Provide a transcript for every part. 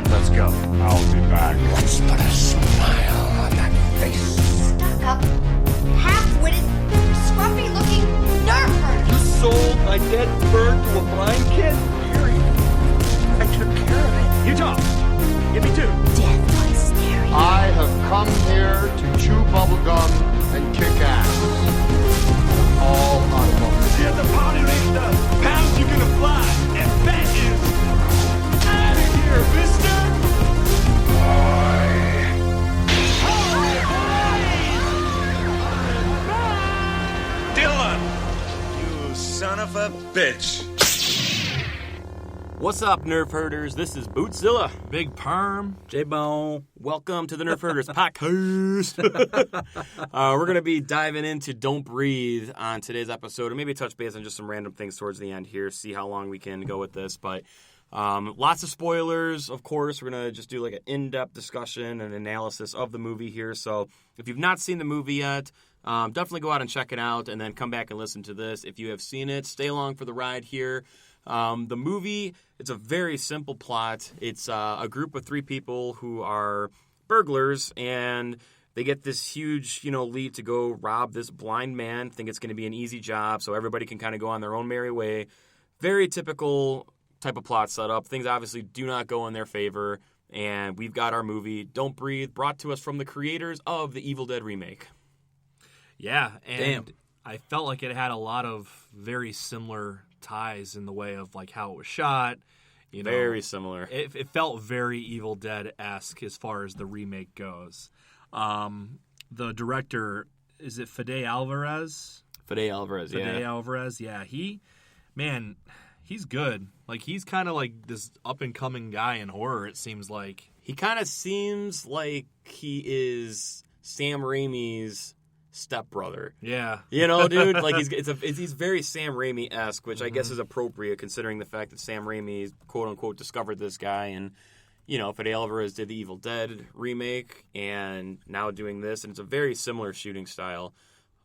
Let's go. I'll be back. Let's put a smile on that face. Stuck-up, half-witted, scruffy-looking nerf herder. You sold my dead bird to a blind kid? I took care of it. You talk. Give me 2. Death by stereo. I have come here to chew bubblegum and kick ass. All automobiles. Here's the party racer. Pounds you're gonna fly. And that is out of here, mister. Dylan, you son of a bitch. What's up, Nerf Herders? This is Bootzilla. Big Perm. J-Bone. Welcome to the Nerf Herders podcast. We're going to be diving into Don't Breathe on today's episode, and maybe touch base on just some random things towards the end here, see how long we can go with this. But lots of spoilers, of course. We're going to just do like an in-depth discussion and analysis of the movie here. So if you've not seen the movie yet, definitely go out and check it out, and then come back and listen to this. If you have seen it, stay along for the ride here. The movie, it's a very simple plot. It's a group of 3 people who are burglars, and they get this huge, lead to go rob this blind man, think it's going to be an easy job, so everybody can kind of go on their own merry way. Very typical type of plot setup. Things obviously do not go in their favor, and we've got our movie, Don't Breathe, brought to us from the creators of the Evil Dead remake. Yeah, and I felt like it had a lot of very similar ties in the way of like how it was shot. Very similar. It felt very Evil Dead-esque as far as the remake goes. The director, is it Fede Alvarez? Fede Alvarez, yeah. He's good. Like, he's kind of like this up-and-coming guy in horror, it seems like. He kind of seems like he is Sam Raimi's stepbrother. Yeah. Dude, like he's very Sam Raimi-esque, which I guess is appropriate considering the fact that Sam Raimi, quote-unquote, discovered this guy, and, Fede Alvarez did the Evil Dead remake, and now doing this, and it's a very similar shooting style.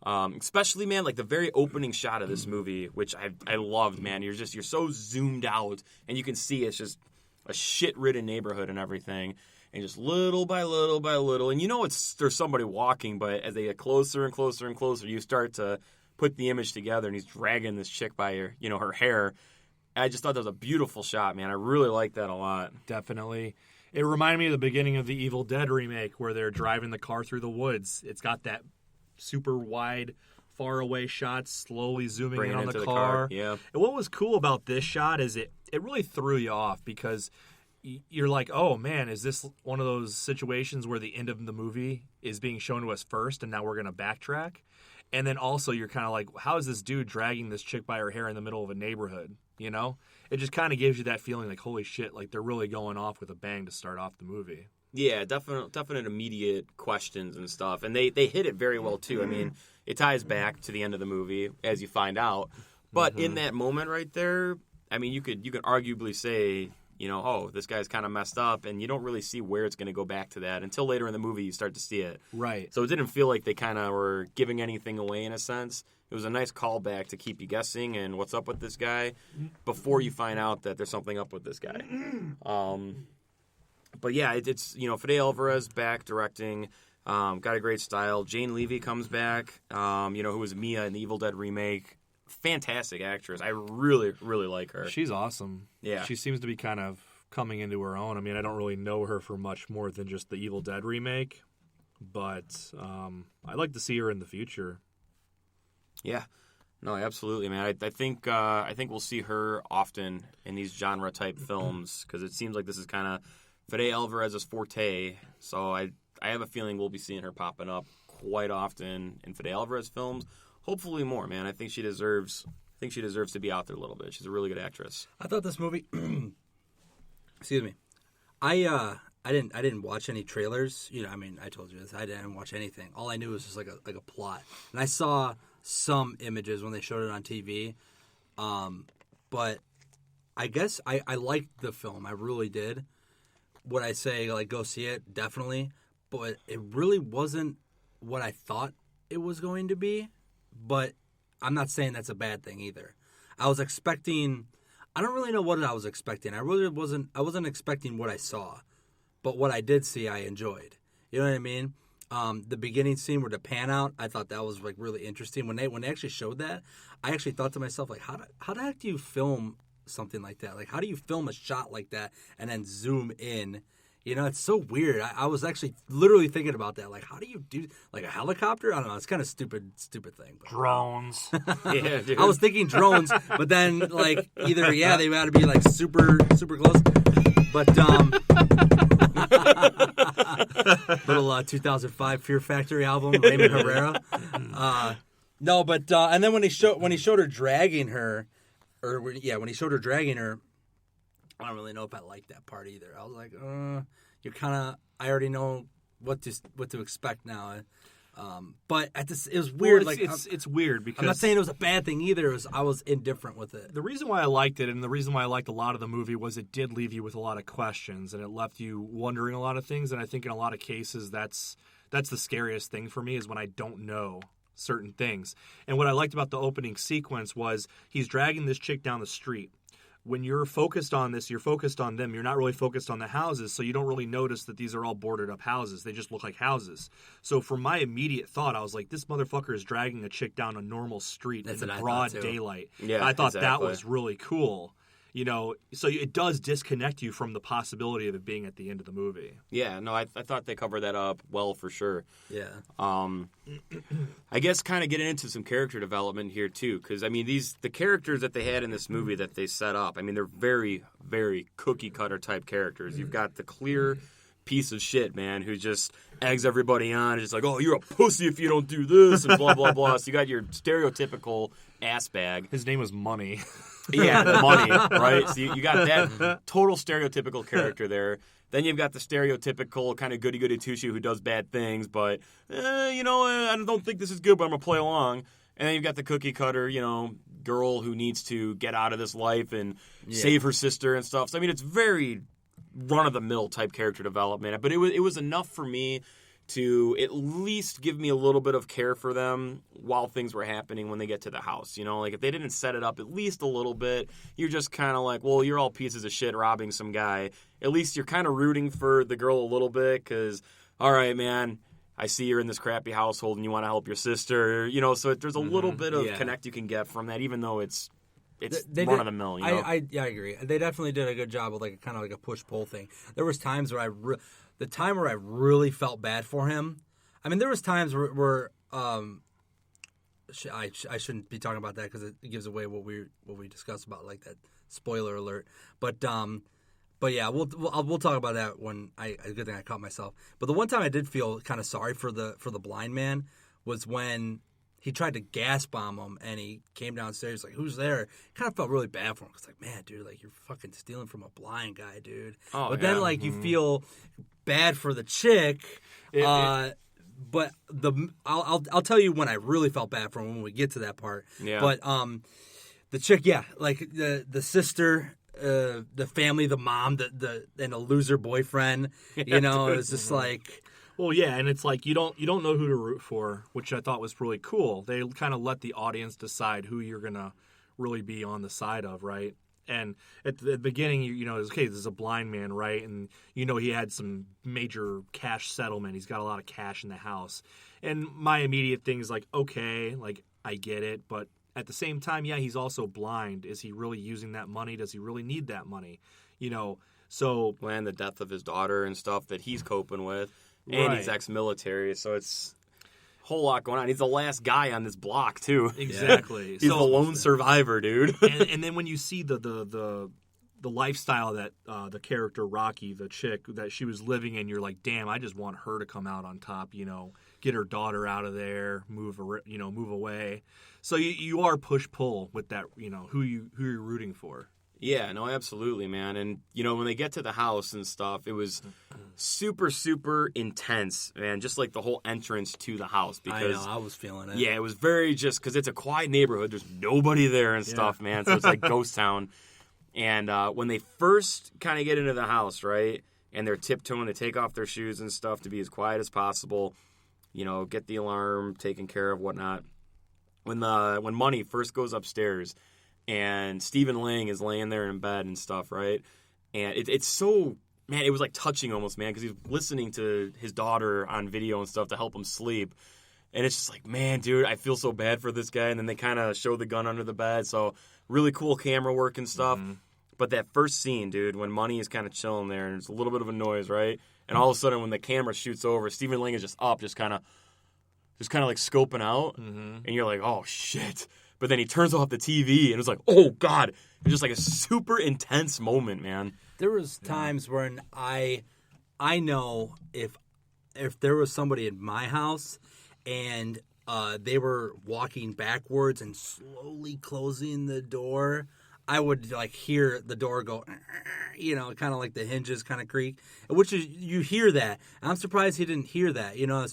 Especially, man, like the very opening shot of this movie, which I loved, man. You're so zoomed out, and you can see it's just a shit-ridden neighborhood and everything. And just little by little by little. And there's somebody walking, but as they get closer and closer and closer, you start to put the image together, and he's dragging this chick by her hair. I just thought that was a beautiful shot, man. I really like that a lot. Definitely. It reminded me of the beginning of the Evil Dead remake where they're driving the car through the woods. It's got that super wide, far away shot, slowly zooming in on the car. Yeah. And what was cool about this shot is it really threw you off because you're like, oh, man, is this one of those situations where the end of the movie is being shown to us first and now we're going to backtrack? And then also you're kind of like, how is this dude dragging this chick by her hair in the middle of a neighborhood? It just kind of gives you that feeling like, holy shit, like they're really going off with a bang to start off the movie. Yeah, definite immediate questions and stuff. And they hit it very well, too. I mean, it ties back to the end of the movie, as you find out. But in that moment right there, I mean, you could arguably say, oh, this guy's kind of messed up, and you don't really see where it's going to go back to that until later in the movie you start to see it. Right. So it didn't feel like they kind of were giving anything away in a sense. It was a nice callback to keep you guessing and what's up with this guy before you find out that there's something up with this guy. But yeah, it's Fede Alvarez back directing, got a great style. Jane Levy comes back, who was Mia in the Evil Dead remake. Fantastic actress. I really, really like her. She's awesome. Yeah. She seems to be kind of coming into her own. I mean, I don't really know her for much more than just the Evil Dead remake, but I'd like to see her in the future. Yeah. No, absolutely, man. I think we'll see her often in these genre type films because it seems like this is kind of Fede Alvarez's forte. So I have a feeling we'll be seeing her popping up quite often in Fede Alvarez films. Hopefully more, man. I think she deserves to be out there a little bit. She's a really good actress. I thought this movie excuse me. I didn't watch any trailers. I told you this. I didn't watch anything. All I knew was just like a plot. And I saw some images when they showed it on TV. But I guess I liked the film. I really did. Would I say like go see it? Definitely. But it really wasn't what I thought it was going to be. But I'm not saying that's a bad thing either. I don't really know what I was expecting. I wasn't expecting what I saw. but what I did see, I enjoyed. You know what I mean? The beginning scene where the pan out, I thought that was like really interesting. When they actually showed that, I actually thought to myself, like, how the heck do you film something like that? Like, how do you film a shot like that and then zoom in? You know, it's so weird. I was actually literally thinking about that. Like, how do you do, like, a helicopter? I don't know. It's kind of stupid thing. But. Drones. Yeah, dude. I was thinking drones, but then, like, either, they got to be, like, super close. But, little 2005 Fear Factory album, Raymond Herrera. No, but, and then when he showed her dragging her, when he showed her dragging her, I don't really know if I liked that part either. I was like, you're kind of. I already know what to expect now. But it was weird. Well, it's weird because I'm not saying it was a bad thing either. I was indifferent with it. The reason why I liked it, and the reason why I liked a lot of the movie, was it did leave you with a lot of questions, and it left you wondering a lot of things. And I think in a lot of cases, that's the scariest thing for me, is when I don't know certain things. And what I liked about the opening sequence was he's dragging this chick down the street. When you're focused on this, you're focused on them. You're not really focused on the houses, so you don't really notice that these are all boarded up houses. They just look like houses. So for my immediate thought, I was like, this motherfucker is dragging a chick down a normal street in broad daylight. Yeah, I thought that exactly. was really cool. You know, so it does disconnect you from the possibility of it being at the end of the movie. Yeah, no, I thought they covered that up well for sure. Yeah. I guess kind of getting into some character development here too, because I mean the characters that they had in this movie that they set up, I mean they're very, very cookie cutter type characters. You've got the clear piece of shit man who just eggs everybody on, just like, oh, you're a pussy if you don't do this, and blah blah blah. So you got your stereotypical ass bag. His name was Money. Yeah, the money, right? So you got that total stereotypical character there. Then you've got the stereotypical kind of goody-goody two-shoe who does bad things, but, I don't think this is good, but I'm going to play along. And then you've got the cookie-cutter, girl who needs to get out of this life and save her sister and stuff. So, I mean, it's very run-of-the-mill type character development. But it was enough for me to at least give me a little bit of care for them while things were happening when they get to the house. Like if they didn't set it up at least a little bit, you're just kind of like, well, you're all pieces of shit robbing some guy. At least you're kind of rooting for the girl a little bit because, all right, man, I see you're in this crappy household and you want to help your sister. So there's a little bit of connect you can get from that, even though it's run of the mill. I agree. They definitely did a good job with like kind of like a push-pull thing. There was times where the time where I really felt bad for him. I mean, there was times where I shouldn't be talking about that because it gives away what we discussed about, like that spoiler alert. But yeah, we'll talk about that when a good thing I caught myself. But the one time I did feel kind of sorry for the blind man was when he tried to gas bomb him and he came downstairs like, who's there? Kind of felt really bad for him because like, man, dude, like you're fucking stealing from a blind guy, dude. Oh, but yeah. then like you feel bad for the chick. But I'll tell you when I really felt bad for him when we get to that part. Yeah. But the chick, like the sister, the family, the mom, and the loser boyfriend. It was just like. Well, yeah, and it's like you don't know who to root for, which I thought was really cool. They kind of let the audience decide who you're gonna really be on the side of, right? And at the beginning, it was, okay, this is a blind man, right? And he had some major cash settlement. He's got a lot of cash in the house. And my immediate thing is like, okay, like I get it, but at the same time, yeah, he's also blind. Is he really using that money? Does he really need that money? So and the death of his daughter and stuff that he's coping with. And Right. he's ex-military, so it's a whole lot going on. He's the last guy on this block, too. exactly. He's the lone survivor, dude. and then when you see the lifestyle that the character Rocky, the chick that she was living in, you're like, damn, I just want her to come out on top. Get her daughter out of there, move away. So you are push pull with that. Who you're rooting for. Yeah, no, absolutely, man. And, when they get to the house and stuff, it was super, super intense, man. Just like the whole entrance to the house. Because, I know, I was feeling it. Yeah, it was very just, because it's a quiet neighborhood. There's nobody there and stuff, man. So it's like ghost town. And when they first kind of get into the house, right, and they're tiptoeing to take off their shoes and stuff to be as quiet as possible, get the alarm taken care of, whatnot. When Money first goes upstairs and Stephen Lang is laying there in bed and stuff, right? And it's so man, it was like touching almost, man, because he was listening to his daughter on video and stuff to help him sleep. And it's just like, man, dude, I feel so bad for this guy. And then they kind of show the gun under the bed. So really cool camera work and stuff. Mm-hmm. But that first scene, dude, when Money is kind of chilling there and there's a little bit of a noise, right? And all of a sudden when the camera shoots over, Stephen Lang is just up, just kind of like scoping out. Mm-hmm. And you're like, oh, shit. But then he turns off the TV and it's like, oh, God. It's just like a super intense moment, man. There was times when I know if there was somebody in my house and they were walking backwards and slowly closing the door, I would like hear the door go, you know, kind of like the hinges kind of creak, which is, you hear that. I'm surprised he didn't hear that. You know,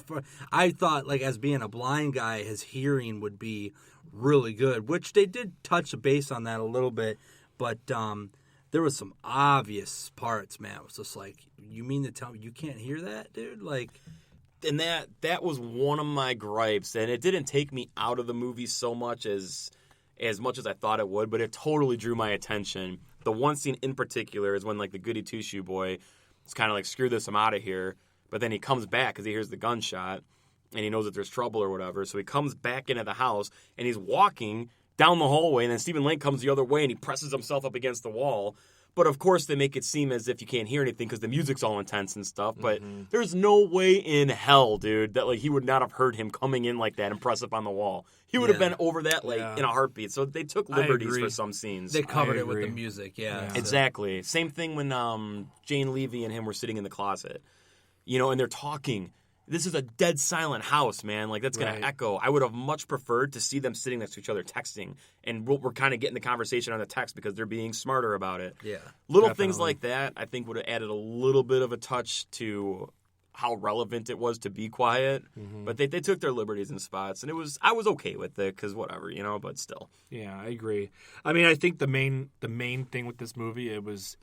I thought like as being a blind guy, his hearing would be really good, which they did touch a base on that a little bit, but there was some obvious parts, man. It was just like, you mean to tell me you can't hear that, dude? Like, and that was one of my gripes, and it didn't take me out of the movie so much as I thought it would, but it totally drew my attention. The one scene in particular is when like the goody two-shoe boy is kind of like, screw this, I'm out of here, but then he comes back because he hears the gunshot and he knows that there's trouble or whatever, so he comes back into the house and he's walking down the hallway, and then Stephen Lang comes the other way and he presses himself up against the wall. But of course they make it seem as if you can't hear anything because the music's all intense and stuff. But there's no way in hell, dude, that like he would not have heard him coming in like that and press up on the wall. He would have been over that like in a heartbeat. So they took liberties for some scenes. they covered it with the music, yeah. Exactly. Same thing when Jane Levy and him were sitting in the closet, you know, and they're talking. This is a dead silent house, man. Like, that's going to echo. I would have much preferred to see them sitting next to each other texting. And we're kind of getting the conversation on the text because they're being smarter about it. Yeah. Little things like that, I think, would have added a little bit of a touch to how relevant it was to be quiet. But they took their liberties in spots. And I was okay with it because whatever, you know, but still. Yeah, I agree. I mean, I think the main thing with this movie, it was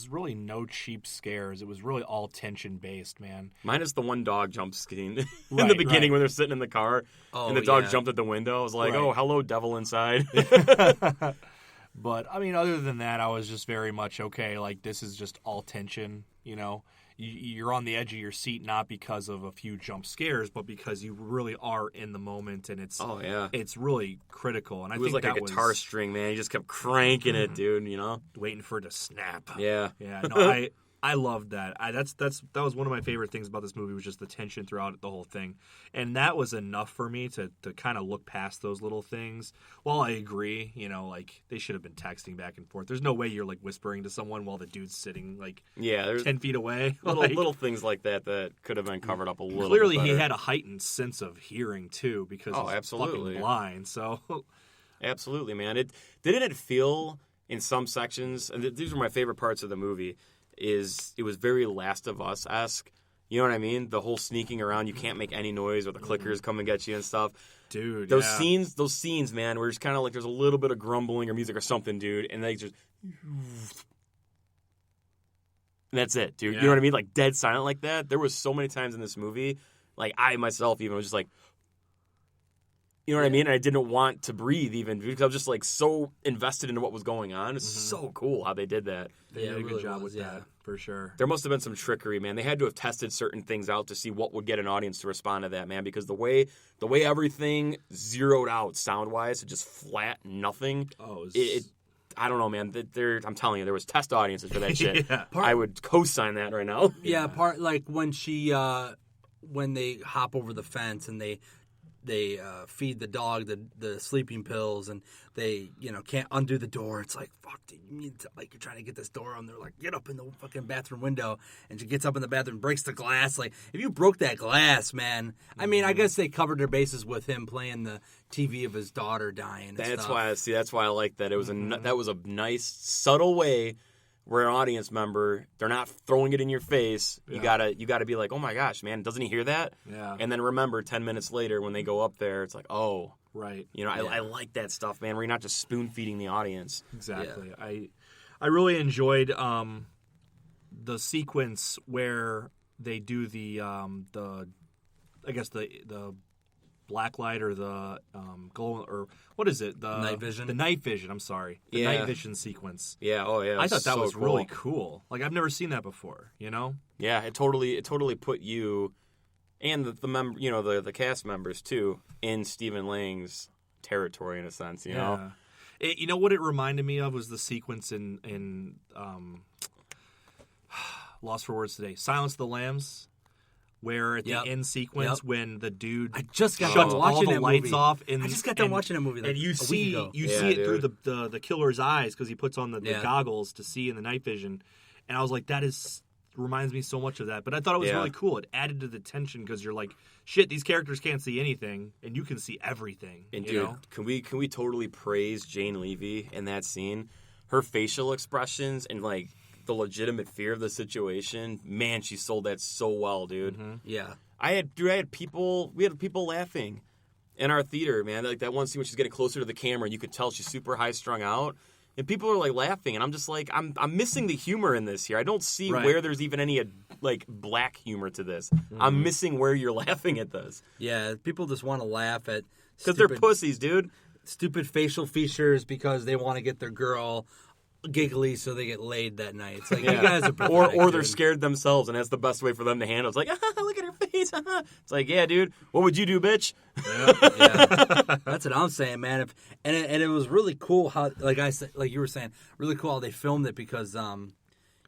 really no cheap scares. It was really all tension based, man. Minus the one dog jump scene in the beginning when they're sitting in the car and the dog jumped at the window. I was like, oh, hello, devil inside. But, I mean, other than that, I was just very much okay. Like, this is just all tension, you know. You're on the edge of your seat not because of a few jump scares, but because you really are in the moment, and it's really critical. And I think like a guitar string, man. You just kept cranking it, dude. You know, waiting for it to snap. Yeah. No, I loved that. That was one of my favorite things about this movie, was just the tension throughout the whole thing, and that was enough for me to kind of look past those little things. While I agree, you know, like they should have been texting back and forth. There's no way you're like whispering to someone while the dude's sitting like 10 feet away. Little things like that could have been covered up a little. Clearly, bit he had a heightened sense of hearing too, because he's absolutely fucking blind. So, absolutely, man. Didn't it feel in some sections, and these were my favorite parts of the movie. It was very Last of Us-esque. You know what I mean? The whole sneaking around, you can't make any noise, or the clickers come and get you and stuff. Dude, those scenes, man, where it's kind of like there's a little bit of grumbling or music or something, dude, and they just, and that's it, dude. You know what I mean? Like dead silent like that. There was so many times in this movie, like I myself even was just like, you know what I mean? And I didn't want to breathe even because I was just like so invested into what was going on. It's so cool how they did that. They did a good job with that, for sure. There must have been some trickery, man. They had to have tested certain things out to see what would get an audience to respond to that, man. Because the way everything zeroed out sound-wise, it just flat, nothing. Oh, I don't know, man. I'm telling you, there was test audiences for that shit. I would co-sign that right now. Yeah, part like when when they hop over the fence and they feed the dog the sleeping pills, and they can't undo the door. It's like, fuck, dude, you mean like you're trying to get this door on? They're like, get up in the fucking bathroom window, and she gets up in the bathroom, breaks the glass. Like, if you broke that glass, man. I mean, I guess they covered their bases with him playing the TV of his daughter dying. That's why I like that. It was that was a nice subtle way. Where an audience member, they're not throwing it in your face. You gotta be like, oh my gosh, man, doesn't he hear that? Yeah. And then remember, 10 minutes later when they go up there, it's like, oh, right. I like that stuff, man. Where you're not just spoon feeding the audience. Exactly. Yeah. I really enjoyed the sequence where they do the blacklight or the glow, or what is it? The Night vision? The night vision. I'm sorry. The Yeah. night vision sequence. Yeah, oh yeah. I thought that so was cool. really cool. Like I've never seen that before. You know? Yeah, it totally put you and the member, the cast members too, in Stephen Lang's territory in a sense. You know. You know what it reminded me of was the sequence in Lost for Words today, Silence of the Lambs, where at the end sequence when the dude I just got shuts done all watching the that lights movie. off, I just got done watching that movie, like, and you a week see ago. you Yeah, see it dude. through the killer's eyes because he puts on the goggles to see in the night vision, and I was like, that reminds me so much of that. But I thought it was really cool. It added to the tension because you're like, shit, these characters can't see anything, and you can see everything. And you dude, know? can we totally praise Jane Levy in that scene? Her facial expressions and like the legitimate fear of the situation. Man, she sold that so well, dude. Yeah. We had people laughing in our theater, man. Like that one scene when she's getting closer to the camera, and you could tell she's super high strung out, and people are like laughing, and I'm just like, I'm missing the humor in this here. I don't see where there's even any like black humor to this. I'm missing where you're laughing at this Yeah, people just want to laugh at because they're pussies, dude. stupid facial features because they want to get their girl giggly so they get laid that night. It's like, you guys are pathetic, or they're dude. scared themselves, and that's the best way for them to handle it. It's like, look at her face. It's like, yeah, dude, what would you do, bitch? Yeah. That's what I'm saying, man. And it was really cool how, like you were saying, really cool how they filmed it because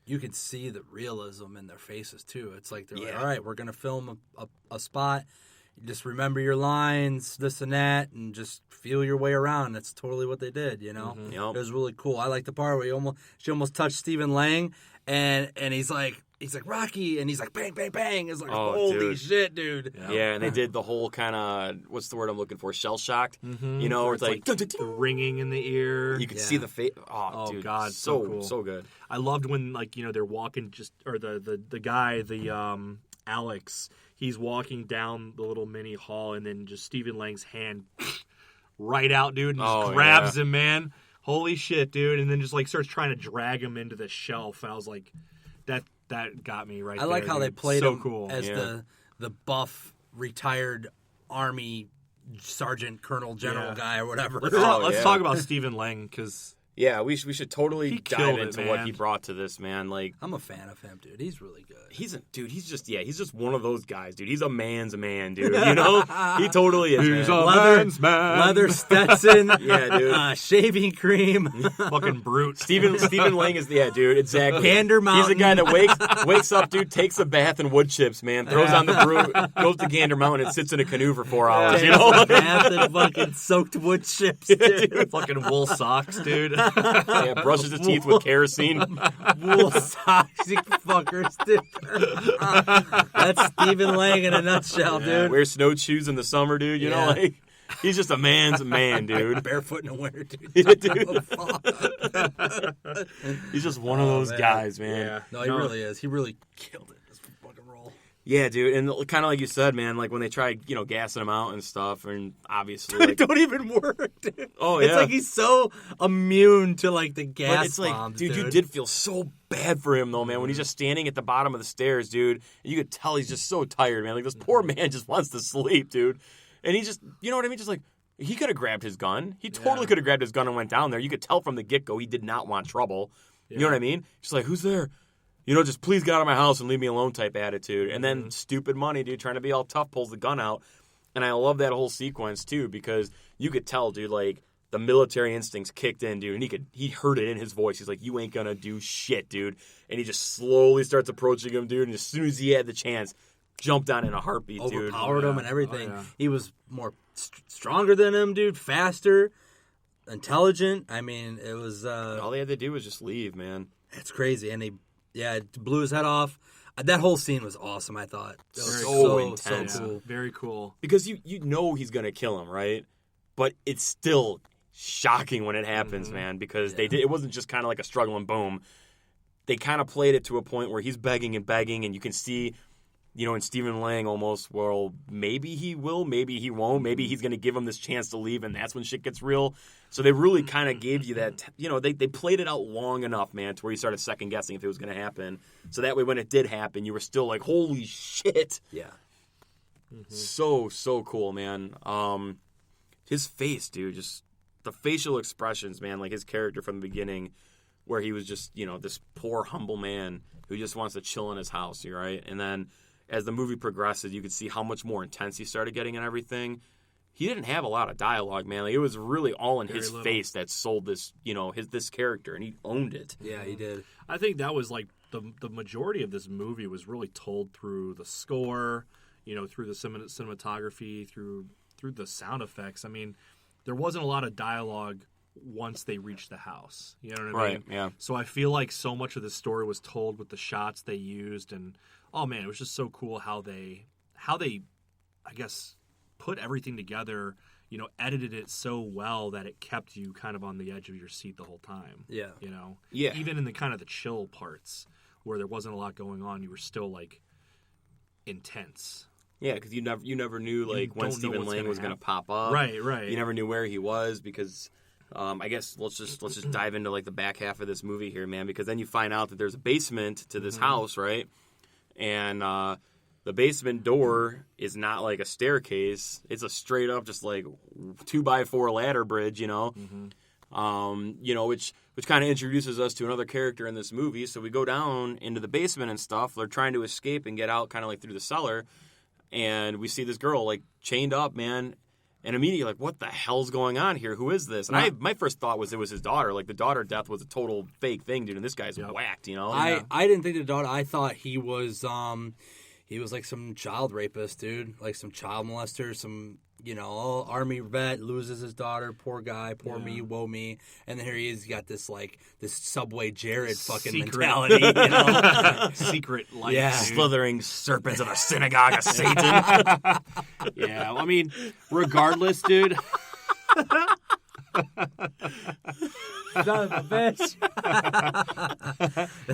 you could see the realism in their faces too. It's like they're like, all right, we're gonna film a spot. Just remember your lines, this and that, and just feel your way around. That's totally what they did, you know? Yep. It was really cool. I like the part where she almost touched Stephen Lang, and he's like, Rocky, and he's like, bang, bang, bang. It's like, holy dude. shit, dude. Yeah, and they did the whole kind of, what's the word I'm looking for, shell-shocked, you know, where it's like, the ringing in the ear. you could see the face. Oh, dude, God, so cool. so good. I loved when, like, they're walking or the guy, Alex, he's walking down the little mini hall, and then just Stephen Lang's hand right out, dude, and just grabs him, man. Holy shit, dude. And then just, like, starts trying to drag him into the shelf. I was like, that got me right there. I like how dude. they played so him cool. as the buff, retired Army Sergeant, Colonel, General guy or whatever. Let's talk about Stephen Lang, because... Yeah, we should totally He dive killed it, into what man. he brought to this, man. Like, I'm a fan of him, dude. He's really good. he's just one of those guys, dude. He's a man's man, dude. You know, he totally is. He's man. a Leather- man's man. Leather Stetson, Yeah, dude. shaving cream, Fucking brute. Stephen Lang is dude, exactly. Gander He's the Mountain. guy that wakes up, dude, takes a bath in wood chips, man, throws on the brew, goes to Gander Mountain and sits in a canoe for 4 hours. You know, bath and fucking soaked wood chips, dude. Fucking wool socks, dude. yeah, brushes his teeth with kerosene. Wool socks, you fuckers, dude. That's Stephen Lang in a nutshell, dude. Wears snowshoes in the summer, dude. You know, like he's just a man's man, dude. Barefoot in the winter, dude. Yeah, dude. He's just one of those man. guys, man. No, he really is. He really killed it. This fucking role. Yeah, dude, and kind of like you said, man, like when they tried, gassing him out and stuff, and obviously, It like, don't even work, dude. Oh, It's yeah. like he's so immune to like the gas but it's like, bombs, dude, you did feel so bad for him, though, man, when he's just standing at the bottom of the stairs, dude, and you could tell he's just so tired, man. Like, this poor man just wants to sleep, dude, and he just, you know what I mean? Just like, he could have grabbed his gun. He totally could have grabbed his gun and went down there. You could tell from the get-go he did not want trouble. You know what I mean? Just like, who's there? Just please get out of my house and leave me alone type attitude. And then stupid money, dude, trying to be all tough, pulls the gun out. And I love that whole sequence, too, because you could tell, dude, like, the military instincts kicked in, dude. And he heard it in his voice. He's like, you ain't gonna do shit, dude. And he just slowly starts approaching him, dude. And as soon as he had the chance, jumped on in a heartbeat, dude. Overpowered him and everything. Oh, yeah. He was more stronger than him, dude. Faster, intelligent. I mean, it was. All they had to do was just leave, man. It's crazy, and he blew his head off. That whole scene was awesome. I thought it was So intense. so cool. Very cool. Because you know he's gonna kill him, right? But it's still shocking when it happens, man, because it wasn't just kind of like a struggle and boom. They kind of played it to a point where he's begging, and you can see, in Stephen Lang almost, well, maybe he will, maybe he won't, maybe he's going to give him this chance to leave, and that's when shit gets real. So they really kind of gave you that, they played it out long enough, man, to where you started second-guessing if it was going to happen. So that way when it did happen, you were still like, holy shit. Yeah. So cool, man. His face, dude, just the facial expressions, man, like his character from the beginning, where he was just, this poor, humble man who just wants to chill in his house, right? And then as the movie progresses, you could see how much more intense he started getting and everything. He didn't have a lot of dialogue, man. Like, it was really all in his face that sold this, this character, and he owned it. Yeah, he did. I think that was like the majority of this movie was really told through the score, through the cinematography, through the sound effects. I mean, there wasn't a lot of dialogue once they reached the house. You know what I mean? Right, yeah. So I feel like so much of the story was told with the shots they used, and oh man, it was just so cool how they I guess put everything together, edited it so well that it kept you kind of on the edge of your seat the whole time. Yeah. Yeah. Even in the kind of the chill parts where there wasn't a lot going on, you were still like intense. Yeah, because you never knew like when don't know Stephen what's Lang gonna was going to happen. pop up. Right. You never knew where he was because I guess let's just dive into like the back half of this movie here, man, because then you find out that there's a basement to this house, right? And the basement door is not like a staircase; it's a straight up, just like 2x4 ladder bridge, which kind of introduces us to another character in this movie. So we go down into the basement and stuff. They're trying to escape and get out, kind of like through the cellar, and we see this girl like chained up, man. And immediately, like, what the hell's going on here? Who is this? And my first thought was it was his daughter. Like, the daughter death was a total fake thing, dude. And this guy's whacked, I didn't think the daughter. I thought he was like some child rapist, dude. Like some child molester, some army vet loses his daughter. Poor guy, poor me, woe me. And then here he is, got this Subway Jared fucking mentality, Secret life. Yeah. slithering serpents of a synagogue of Satan. Yeah, I mean, regardless, dude. Son of a bitch.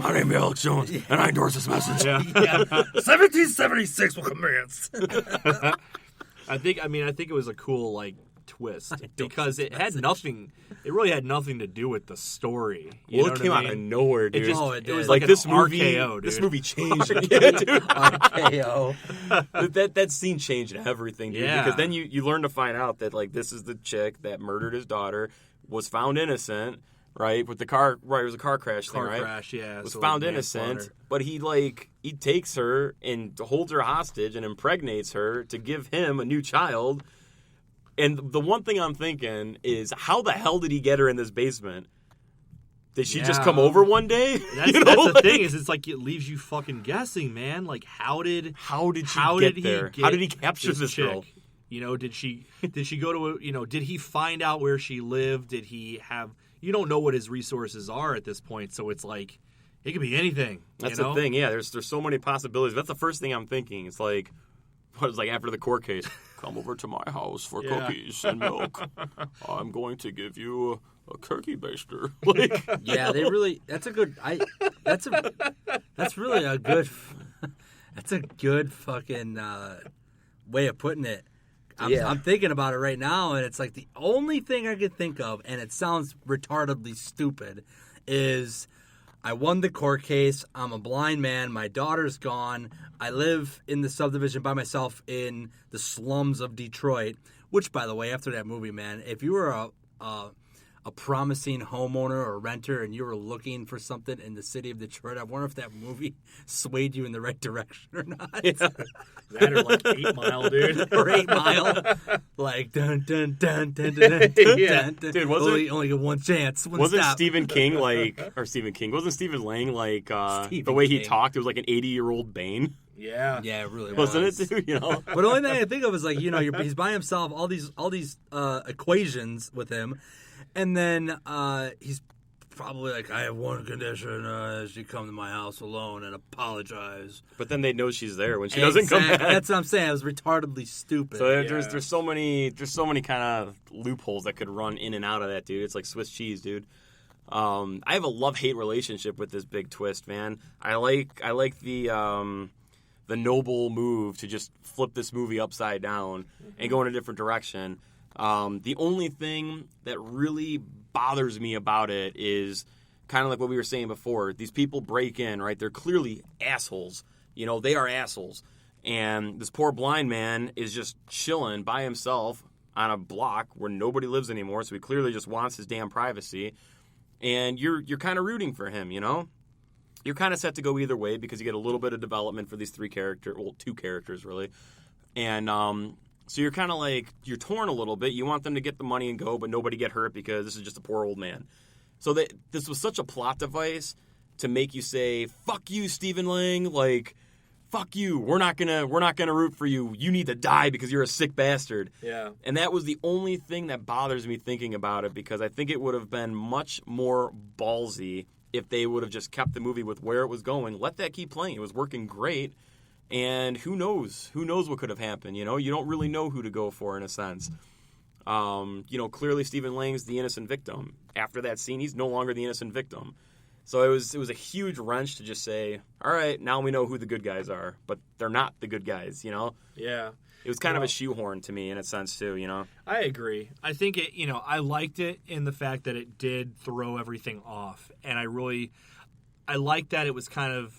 My name is Alex Jones, and I endorse this message. 1776 will commence. I think it was a cool twist because it had nothing. It really had nothing to do with the story. You know It came what I out mean? of nowhere, dude. It was like like this an movie. RKO, dude. This movie changed. Yeah, dude. RKO. that scene changed everything, dude. Yeah. Because then you learn to find out that this is the chick that murdered his daughter, was found innocent, right? With the car, right? It was a car crash thing, right? Crash, yeah. Was so found manslaughter. innocent, but he takes her and holds her hostage and impregnates her to give him a new child. And the one thing I'm thinking is, how the hell did he get her in this basement? Did she just come over one day? That's the thing is, it's like it leaves you fucking guessing, man. Like, how did she get there? How did he capture this chick? girl? Did she go to did he find out where she lived? Did he have? You don't know what his resources are at this point, so it's like it could be anything. That's the thing. Yeah, there's so many possibilities. That's the first thing I'm thinking. It's like, what is after the court case? Come over to my house for cookies and milk. I'm going to give you a turkey baster. Yeah, they really. That's really a good. That's a good fucking way of putting it. I'm thinking about it right now, and it's like the only thing I could think of, and it sounds retardedly stupid, is I won the court case. I'm a blind man. My daughter's gone. I live in the subdivision by myself in the slums of Detroit, which, by the way, after that movie, man, if you were a promising homeowner or renter and you were looking for something in the city of Detroit, I wonder if that movie swayed you in the right direction or not. That or 8 Mile, dude. Or 8 Mile. Like, dun, dun, dun, dun, dun, dun, dun, Yeah. dun. Dude, wasn't- only get one chance. Wasn't stop. Stephen King wasn't Stephen Lang Stephen the way he King. talked? It was like an 80-year-old Bane, Yeah. Yeah, it really wasn't was. it, dude? But the only thing I think of is he's by himself, all these equations with him, and then he's probably like, I have one condition: she come to my house alone and apologize. But then they know she's there when she doesn't come back. That's what I'm saying. It was retardedly stupid. So there's so many kind of loopholes that could run in and out of that, dude. It's like Swiss cheese, dude. I have a love-hate relationship with this big twist, man. I like the noble move to just flip this movie upside down and go in a different direction. The only thing that really bothers me about it is kind of like what we were saying before. These people break in, right? They're clearly assholes. They are assholes. And this poor blind man is just chilling by himself on a block where nobody lives anymore, so he clearly just wants his damn privacy. And you're kind of rooting for him, you know? You're kind of set to go either way because you get a little bit of development for these two characters, really. And so you're kind of like, you're torn a little bit. You want them to get the money and go, but nobody get hurt because this is just a poor old man. So this was such a plot device to make you say, fuck you, Stephen Lang, like, fuck you, we're not gonna root for you. You need to die because you're a sick bastard. Yeah. And that was the only thing that bothers me thinking about it, because I think it would have been much more ballsy if they would have just kept the movie with where it was going. Let that keep playing. It was working great. And who knows? Who knows what could have happened, you know? You don't really know who to go for in a sense. Clearly Stephen Lang's the innocent victim. After that scene, he's no longer the innocent victim. So it was a huge wrench to just say, all right, now we know who the good guys are, but they're not the good guys, you know? Yeah. It was kind of a shoehorn to me in a sense too, you know? I agree. I think it, I liked it in the fact that it did throw everything off. And I liked that it was kind of,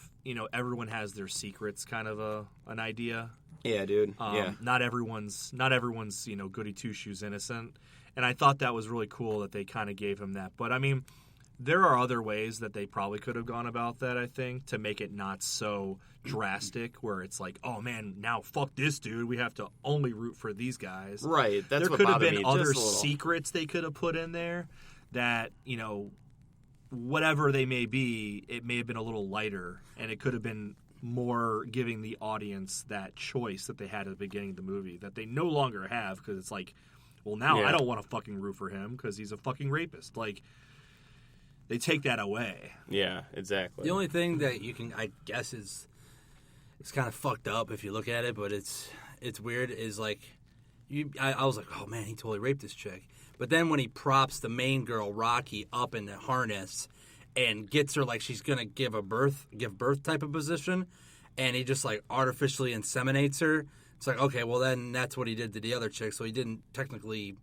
everyone has their secrets kind of an idea. Yeah, dude. Yeah. Not everyone's goody two shoes innocent. And I thought that was really cool that they kind of gave him that. But I mean, there are other ways that they probably could have gone about that, I think, to make it not so drastic where it's like, oh, man, now fuck this dude. We have to only root for these guys. Right. That's there what could have bothered been me other just a little. secrets they could have put in there that, whatever they may be, it may have been a little lighter, and it could have been more giving the audience that choice that they had at the beginning of the movie that they no longer have, because it's like, well, now I don't want to fucking root for him because he's a fucking rapist. Like, they take that away. Yeah, exactly. The only thing that you can, I guess, it's kind of fucked up if you look at it, but it's weird, is like, I was like, oh man, he totally raped this chick. But then when he props the main girl, Rocky, up in the harness and gets her like she's gonna give birth type of position, and he just like artificially inseminates her, it's like, okay, well then that's what he did to the other chick, so he didn't technically,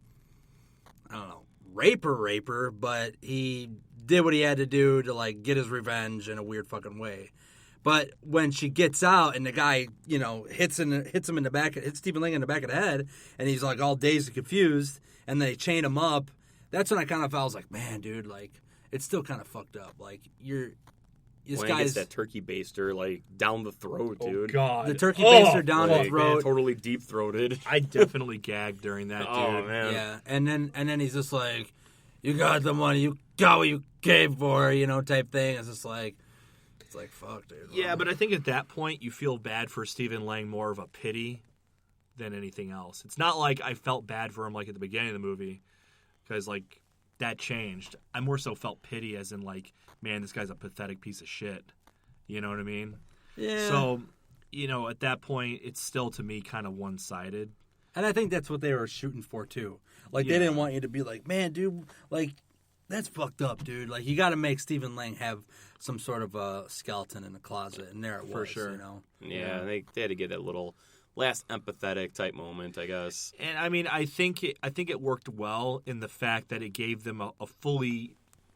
I don't know, rape her, but he did what he had to do to like get his revenge in a weird fucking way. But when she gets out and the guy, hits Stephen Lang in the back of the head, and he's like all dazed and confused, and they chain him up, that's when I kind of felt, I was like, man, dude, like, it's still kind of fucked up. Like, this when guy's... he gets that turkey baster, like, down the throat, dude. Oh, God. The turkey baster down like, the throat. Man, totally deep-throated. I definitely gagged during that, dude. Oh, man. Yeah, and then he's just like, you got the money, you got what you came for, type thing. It's just like... It's like, fuck, dude. Yeah, but I think at that point you feel bad for Stephen Lang, more of a pity than anything else. It's not like I felt bad for him like at the beginning of the movie, because like that changed. I more so felt pity, as in like, man, this guy's a pathetic piece of shit. You know what I mean? Yeah. So, at that point, it's still to me kind of one-sided. And I think that's what they were shooting for too. Like, they didn't want you to be like, man, dude, like, that's fucked up, dude. Like, you got to make Stephen Lang have some sort of a skeleton in the closet, and there it was, For sure. Yeah, they had to get that little last empathetic type moment, I guess. And I mean, I think it worked well in the fact that it gave them a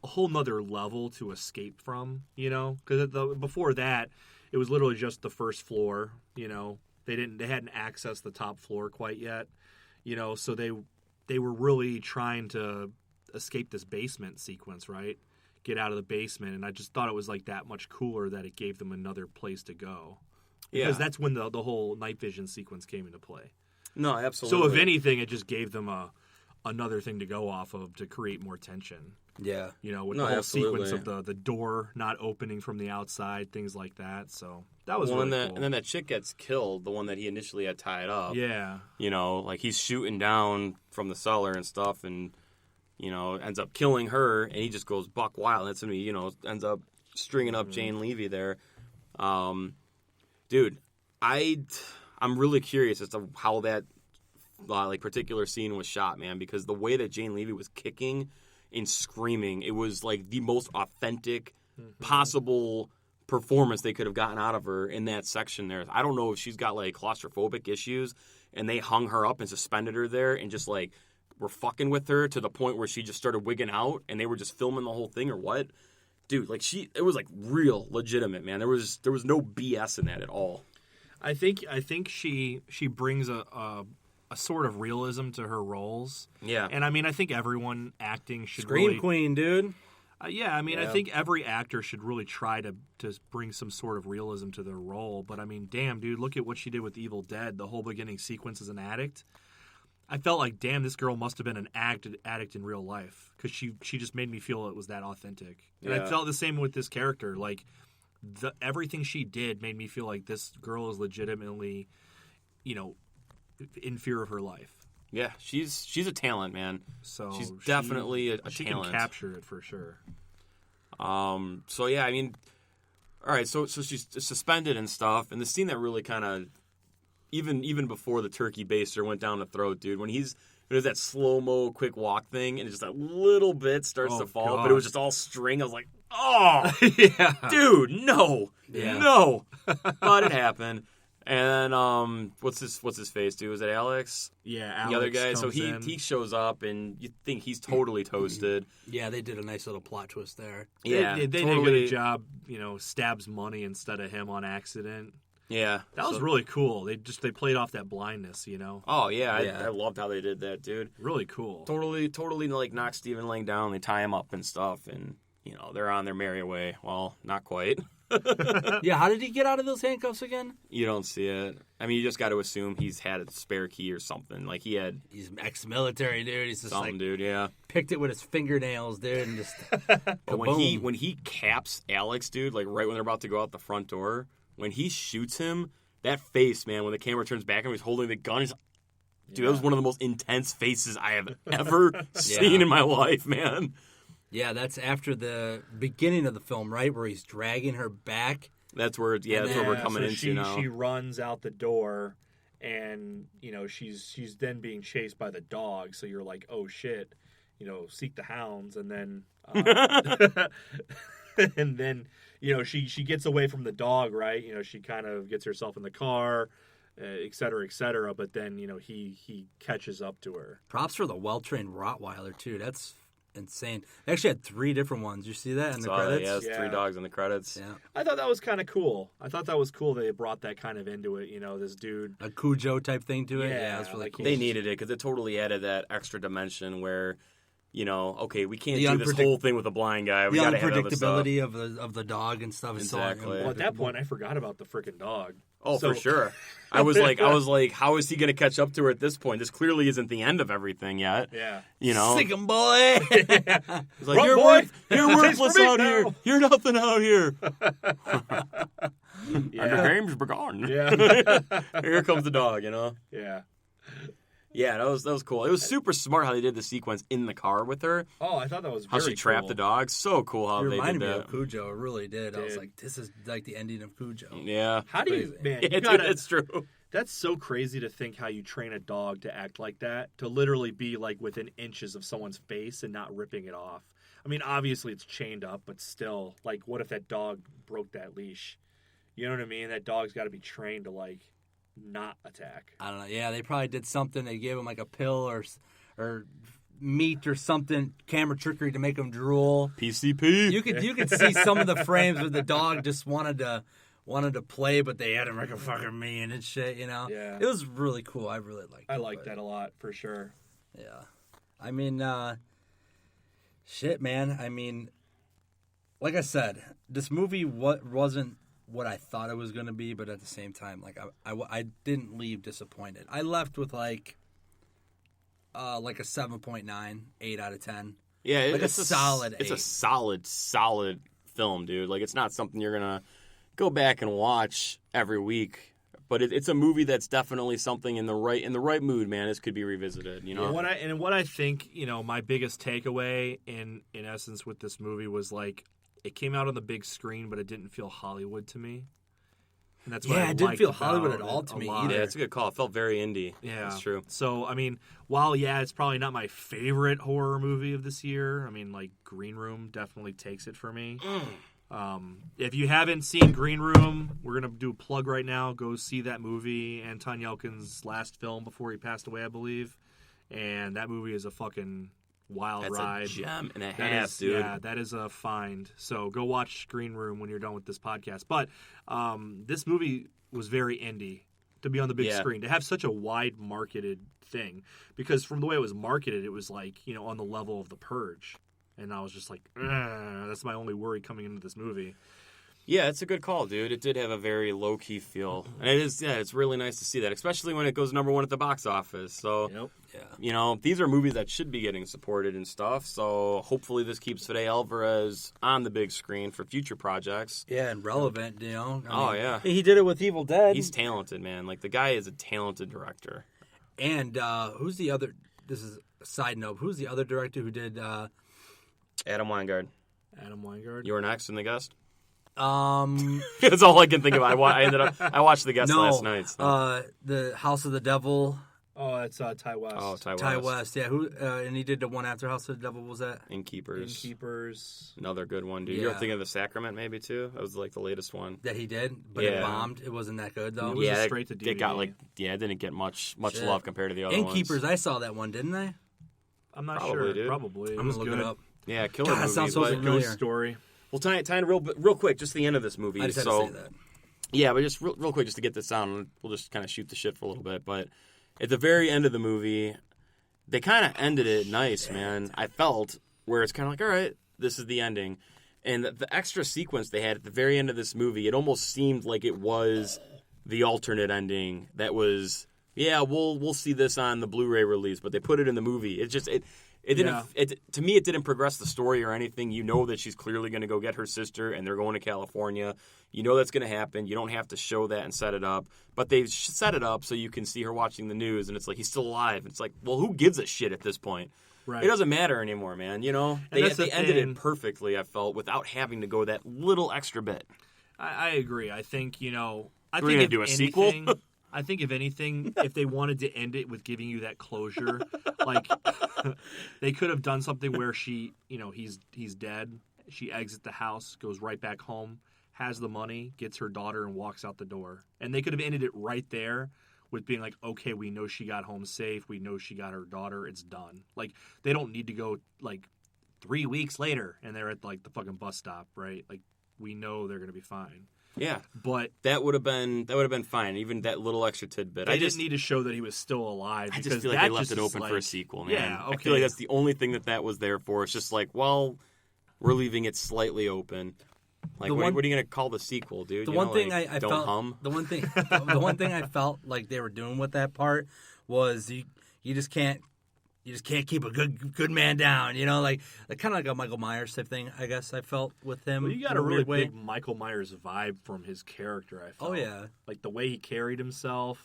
whole nother level to escape from, because before that, it was literally just the first floor. They hadn't accessed the top floor quite yet, so they were really trying to escape this basement sequence, right? Get out of the basement, and I just thought it was like that much cooler that it gave them another place to go. Because that's when the whole night vision sequence came into play. No, absolutely. So if anything, it just gave them another thing to go off of to create more tension. Yeah. With the whole sequence of the door not opening from the outside, things like that. So that was really cool. And then that chick gets killed, the one that he initially had tied up. Yeah. Like he's shooting down from the cellar and stuff, and ends up killing her, and he just goes buck wild. That's when he, ends up stringing up Jane Levy there. Dude, I'm really curious as to how that particular scene was shot, man, because the way that Jane Levy was kicking and screaming, it was like the most authentic possible performance they could have gotten out of her in that section there. I don't know if she's got like claustrophobic issues, and they hung her up and suspended her there and just like were fucking with her to the point where she just started wigging out, and they were just filming the whole thing or what. Dude, like it was like real legitimate, man. There was no BS in that at all. I think she brings a sort of realism to her roles. Yeah. And I mean, I think everyone acting should Scream really, Queen, dude. yeah, I mean, I Yeah. think every actor should really try to bring some sort of realism to their role. But I mean, damn, dude, look at what she did with Evil Dead. The whole beginning sequence as an addict. I felt like, damn, this girl must have been an addict in real life because she just made me feel it was that authentic. And I Yeah. felt the same with this character. Like, everything she did made me feel like this girl is legitimately, in fear of her life. Yeah, she's a talent, man. So She's definitely a she talent. can capture it for sure. So yeah, I mean, all right. So she's suspended and stuff, and the scene that really kind of, even before the turkey baster went down the throat, dude, when there's that slow-mo quick walk thing, and just that little bit starts to fall, but it was just all string. I was like, oh, Yeah. dude, no, Yeah. no. But it happened. And what's his face, dude? Was it Alex? Yeah, Alex The other guy. So comes in. he shows up, and you think he's totally toasted. Yeah, they did a nice little plot twist there. Yeah, they did a totally. good job. Stabs money instead of him on accident. Yeah, That was really cool. They played off that blindness. Oh yeah, Yeah. I loved how they did that, dude. Really cool. Totally like knock Stephen Lang down. They tie him up and stuff, and they're on their merry way. Well, not quite. Yeah, how did he get out of those handcuffs again? You don't see it. I mean, you just got to assume he's had a spare key or something. Like he had He's ex-military, dude. He's just something, like dude. Yeah. picked it with his fingernails, dude, and just But when kaboom. he caps Alex, dude, like right when they're about to go out the front door, when he shoots him, that face, man, when the camera turns back and he's holding the gun, dude, that was one of the most intense faces I have ever seen in my life, man. Yeah, that's after the beginning of the film, right, where he's dragging her back. That's where, that's where we're coming so into now. She runs out the door, and she's then being chased by the dog. So you're like, oh shit, seek the hounds, and then and then she gets away from the dog, right? She kind of gets herself in the car, et cetera, et cetera. But then he catches up to her. Props for the well-trained Rottweiler, too. That's insane. They actually had 3 different ones. You see that in the Saw that, credits? yeah, it's Yeah. 3 dogs in the credits. Yeah. I thought that was kind of cool. I thought that was cool they brought that kind of into it. This dude. A Cujo type thing to it. Yeah, Yeah, that's really like cool. They needed it because it totally added that extra dimension where, okay, we can't The do this whole thing with a blind guy. We the got to have other stuff. unpredictability of the dog and stuff. is so Exactly. Well, at that point, I forgot about the freaking dog. Oh, So- for sure. I was like, how is he going to catch up to her at this point? This clearly isn't the end of everything yet. Yeah. Sick 'em, boy. It's like, Run, you're, boy. you're Tastes worthless for me out now." here. You're nothing out here. And the Yeah. game's begun. Yeah. Here comes the dog. Yeah. Yeah, that was cool. It was super smart how they did the sequence in the car with her. Oh, I thought that was How very she trapped cool. the dog. So cool how It they did reminded me that. of Cujo. It really did. I was Did. like, this is like the ending of Cujo. Yeah. How do you, Crazy. man? Yeah, You dude, gotta, it's true. that's so crazy to think how you train a dog to act like that, to literally be like within inches of someone's face and not ripping it off. I mean, obviously it's chained up, but still, like, what if that dog broke that leash? You know what I mean? That dog's got to be trained to like not attack. I don't know. Yeah, they probably did something. They gave him like a pill or meat or something, camera trickery to make him drool. PCP. You could see some of the frames where the dog just wanted to play, but they had him like a fucking mean and shit. Yeah. It was really cool. I really liked it. I like but, that a lot for sure. Yeah, I mean, shit, man. I mean, like I said, this movie wasn't what I thought it was going to be, but at the same time, like I didn't leave disappointed. I left with like a 7.9, 8 out of 10. Yeah, Like it's a solid It's a 8. solid film, dude. Like it's not something you're gonna go back and watch every week, but it's a movie that's definitely something in the right mood, man. This could be revisited, And what I think, my biggest takeaway in essence with this movie was like it came out on the big screen, but it didn't feel Hollywood to me. And that's what Yeah, I it didn't liked feel about Hollywood at it all to a me lot. either. Yeah, it's a good call. It felt very indie. Yeah, That's true. So, I mean, while, it's probably not my favorite horror movie of this year, I mean, like, Green Room definitely takes it for me. If you haven't seen Green Room, we're going to do a plug right now. Go see that movie, Anton Yelkin's last film before he passed away, I believe. And that movie is a fucking wild That's ride. a gem and a That half, is, dude. yeah, that is a find. So go watch Green Room when you're done with this podcast. But this movie was very indie to be on the big screen, to have such a wide marketed thing, because from the way it was marketed, it was like, you know, on the level of The Purge, and I was just like, that's my only worry coming into this movie. Yeah, it's a good call, dude. It did have a very low-key feel. And it is, it's really nice to see that, especially when it goes number one at the box office. So, you know, these are movies that should be getting supported and stuff. So hopefully this keeps Fede Alvarez on the big screen for future projects. Yeah, and relevant, you know. I mean, yeah. He did it with Evil Dead. He's talented, man. Like, the guy is a talented director. And who's the other, this is a side note, who's the other director who did... Adam Weingart. Adam Weingart. You were next in The Guest? That's That's all I can think of. I watched The Guest last night. So. The House of the Devil. Oh, that's Ty West. Oh, Ty West. Ty West, yeah. Who? And he did the one after House of the Devil. What was that? Innkeepers. Innkeepers. Another good one, dude. Yeah. You're thinking of The Sacrament, maybe too. That was like the latest one. That he did, but it bombed. It wasn't that good though. It was a straight to It got DVD. it didn't get much Shit. love compared to the other Innkeepers. ones. I saw that one, didn't I? I'm not Probably, sure. dude. Probably. I'm was gonna look good. it up. Yeah, killer God, that movies. sounds so but- familiar. Ghost Story. Well, tying real quick, just the end of this movie. I just had so, to say that. yeah, but just real quick, just to get this out, and we'll just kind of shoot the shit for a little bit. But at the very end of the movie, they kind of ended it nice, man. I felt where it's kind of like, all right, this is the ending, and the extra sequence they had at the very end of this movie, it almost seemed like it was the alternate ending. That was, yeah, we'll see this on the Blu-ray release, but they put it in the movie. It didn't. To me, it didn't progress the story or anything. You know that she's clearly going to go get her sister, and they're going to California. You know that's going to happen. You don't have to show that and set it up. But they set it up so you can see her watching the news, and it's like, he's still alive. It's like, well, who gives a shit at this point? Right. It doesn't matter anymore, man. You know, And they that's the ended thing. it perfectly. I felt without having to go that little extra bit. I agree. I think, you know, I We're think gonna if do a sequel? anything, I think if anything, if they wanted to end it with giving you that closure, like they could have done something where she, you know, he's dead. She exits the house, goes right back home, has the money, gets her daughter, and walks out the door. And they could have ended it right there with being like, okay, we know she got home safe. We know she got her daughter. It's done. Like, they don't need to go like 3 weeks later and they're at like the fucking bus stop, right? Like, we know they're gonna be fine. Yeah, But that would have been fine. Even that little extra tidbit. they didn't need to show that he was still alive. I because just feel like that they left just it is open like, for a sequel, man. Yeah, okay. I feel like that's the only thing that was there for. It's just like, well, we're leaving it slightly open. Like, what are you going to call the sequel, dude? The You one know, thing like, I don't felt, hum. the one thing I felt like they were doing with that part was you just can't keep a good man down, you know, like kind of like a Michael Myers type thing. I guess I felt with him. Well, you got in a really weird way. big Michael Myers vibe from his character, I felt. Oh, yeah. Like the way he carried himself.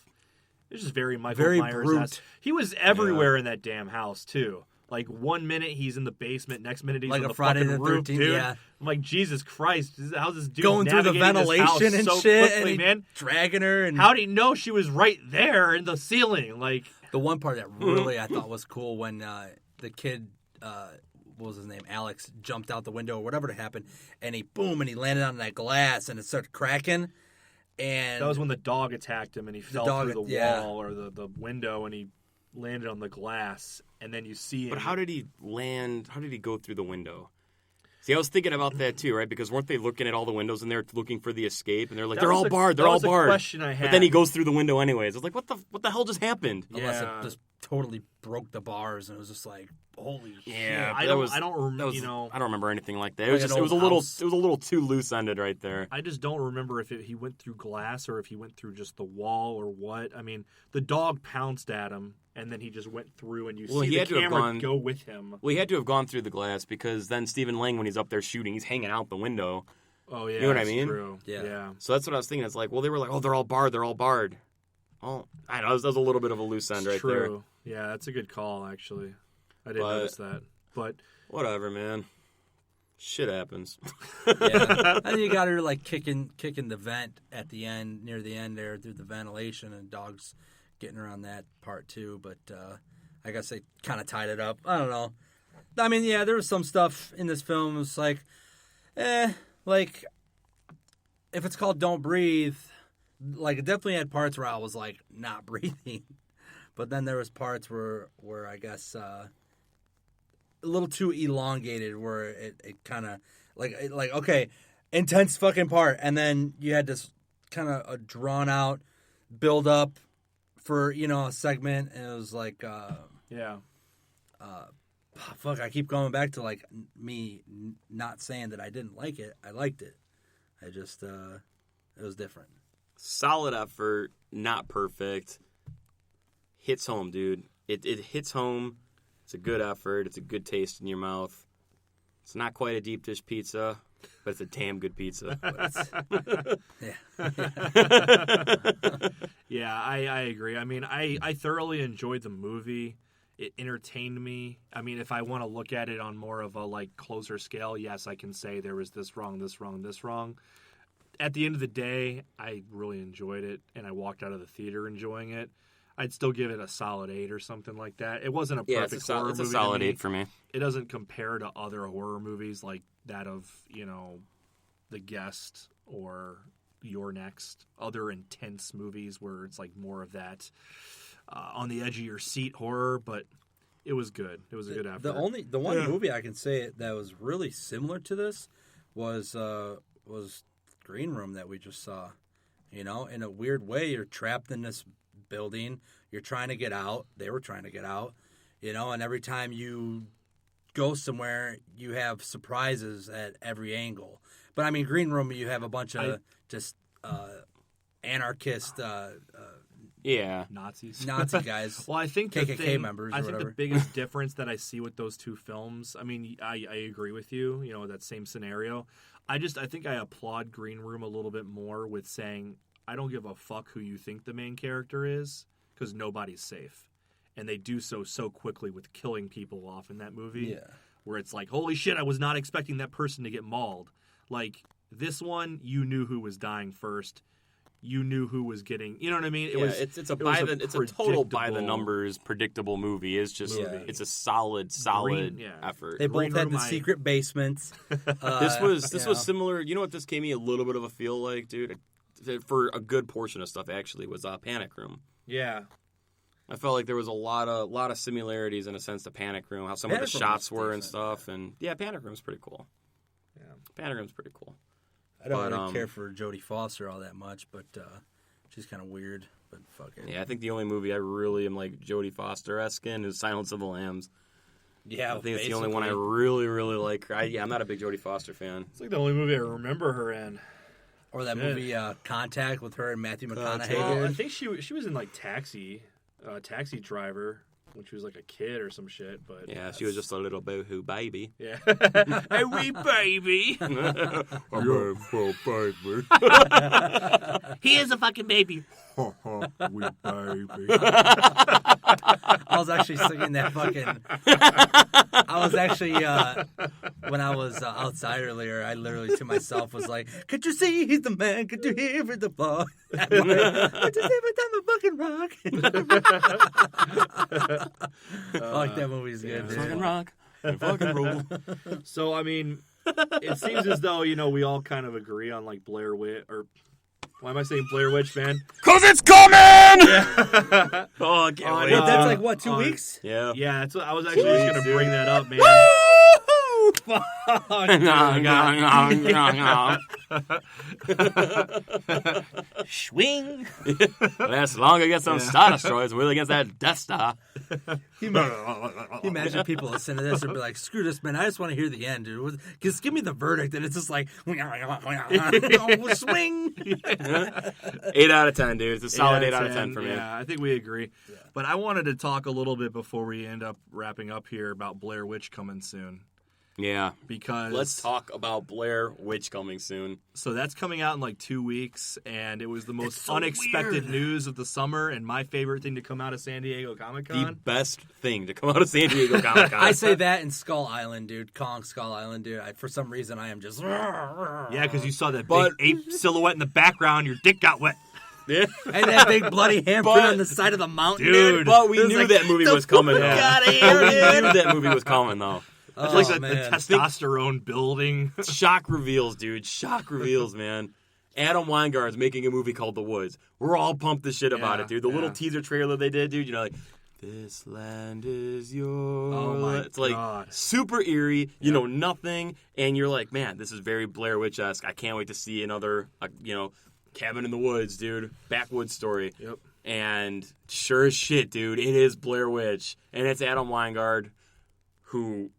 It's just very Michael Very Myers. brute. He was everywhere in that damn house, too. Like, 1 minute he's in the basement, next minute he's Like on a the Friday fucking the roof, 13th, dude. yeah. I'm like, Jesus Christ, how's this dude Going through the navigating this house ventilation and so shit, quickly, and man? dragging her. And How did he know she was right there in the ceiling? Like, the one part that really I thought was cool when the kid, what was his name, Alex, jumped out the window or whatever happened, and he landed on that glass and it started cracking. And that was when the dog attacked him and he fell dog- through the yeah. wall or the window and he landed on the glass. And then you see him. But how did he land? How did he go through the window? See, I was thinking about that too, right? Because weren't they looking at all the windows and they're looking for the escape? And they're like, That they're was all a- barred. They're that all was a barred. question I But then he had. goes through the window anyways. I was like, what the hell just happened? unless Yeah. it just totally broke the bars and it was just like, holy Yeah, shit. I that don't. was- I don't. That was, You know. I don't remember anything like that. It Like was an just, it was a old little, house. it was a little too loose ended right there. I just don't remember if he went through glass or if he went through just the wall or what. I mean, the dog pounced at him and then he just went through, and you Well, see he the had to have camera gone- go with him. Well, he had to have gone through the glass because then Stephen Lang, when he's up there shooting, he's hanging out the window. Oh yeah, know what I that's mean? True. Yeah. Yeah. So that's what I was thinking. It's like, well, they were like, oh, they're all barred. They're all barred. Oh, I know. That was a little bit of a loose end right there. True. Yeah, that's a good call. Actually, I didn't But- notice that. But Whatever, man. Shit happens. Yeah. And you got her like kicking the vent at the end, near the end there through the ventilation, and dogs getting her on that part too. But I guess they kind of tied it up. I don't know. I mean, yeah, there was some stuff in this film. It was like, like if it's called Don't Breathe, like it definitely had parts where I was like not breathing, but then there was parts where I guess a little too elongated, where it kind of like okay, intense fucking part, and then you had this kind of a drawn out build up for a segment, and it was like fuck, I keep going back to like me not saying that I didn't like it. I liked it. I just it was different. Solid effort, not perfect. Hits home, dude. It hits home. It's a good effort. It's a good taste in your mouth. It's not quite a deep dish pizza, but it's a damn good pizza. Yeah, I agree. I mean, I thoroughly enjoyed the movie. It entertained me. I mean, if I want to look at it on more of a like closer scale, yes, I can say there was this wrong, this wrong, this wrong. At the end of the day, I really enjoyed it, and I walked out of the theater enjoying it. I'd still give it a solid 8 or something like that. It wasn't a perfect horror movie. It's a solid 8 for me. It doesn't compare to other horror movies like that of, The Guest or You're Next. Other intense movies where it's like more of that on the edge of your seat horror, but it was good. It was a good effort. The one movie I can say that was really similar to this was Green Room that we just saw. In a weird way, you're trapped in this building. You're trying to get out. They were trying to get out. And every time you go somewhere, you have surprises at every angle. But I mean, Green Room, you have a bunch of anarchist, Nazi guys. Well, I think KKK members. I think the biggest difference that I see with those two films. I mean, I agree with you. That same scenario. I think I applaud Green Room a little bit more with saying I don't give a fuck who you think the main character is because nobody's safe, and they do so quickly with killing people off in that movie. Yeah. Where it's like, holy shit, I was not expecting that person to get mauled. Like this one, you knew who was dying first. You knew who was getting. You know what I mean? It's a total by the numbers predictable movie. It's just it's a solid effort. They both had the secret basements. This was similar. You know what this gave me a little bit of a feel like, dude? For a good portion of stuff, actually, was Panic Room. Yeah. I felt like there was a lot of similarities in a sense to Panic Room, how some of the shots were and stuff, and Panic Room's pretty cool. Yeah, Panic Room's pretty cool. I don't really care for Jodie Foster all that much, but she's kind of weird. But fuck it. Yeah, I think the only movie I really am like Jodie Foster-esque in is Silence of the Lambs. Yeah, I think it's the only one I really, really like. I'm not a big Jodie Foster fan. It's like the only movie I remember her in. Or that movie Contact with her and Matthew McConaughey. Well, I think she was in like Taxi Driver when she was like a kid or some shit. But yeah, she was just a little boohoo baby. Yeah, a wee baby. baby. He is a fucking baby. Wee baby. I was actually singing that fucking. I was actually when I was outside earlier, I literally to myself was like, "Could you see he's the man? Could you hear the ball? Could you see every time a fucking rock?" I like that movie's good. Dude. Fucking rock and fucking roll. So I mean, it seems as though we all kind of agree on like Blair Witch or. Why am I saying Blair Witch, man? 'Cause it's coming! Yeah. I can't wait. That's like, what, 2 weeks? Yeah. Yeah, that's what I was actually just going to bring that up, man. Swing. As long as I get some Star Destroyers, we're against that Death Star. You imagine people listen to this and be like, screw this, man. I just want to hear the end, dude. Just give me the verdict. And it's just like, swing. 8 out of 10, dude. It's a solid 8 out of 10 for me. Yeah, I think we agree. Yeah. But I wanted to talk a little bit before we end up wrapping up here about Blair Witch coming soon. Yeah. Because let's talk about Blair Witch coming soon. So that's coming out in like 2 weeks, and it was the most unexpected news of the summer and my favorite thing to come out of San Diego Comic-Con. The best thing to come out of San Diego Comic-Con. I say that in Skull Island, dude. Kong Skull Island, dude. For some reason, I am just... Yeah, because you saw that big ape silhouette in the background, your dick got wet. Yeah. And that big bloody handprint on the side of the mountain, dude. But we knew that movie was coming, though. We knew that movie was coming, though. It's like the testosterone building. Shock reveals, dude. Shock reveals, man. Adam Weingart's making a movie called The Woods. We're all pumped as shit about it, dude. The little teaser trailer they did, dude, like, this land is yours. Oh, my It's like super eerie, you know, nothing. And you're like, man, this is very Blair Witch-esque. I can't wait to see another, Cabin in the Woods, dude. Backwoods story. Yep. And sure as shit, dude, it is Blair Witch. And it's Adam Weingard, who,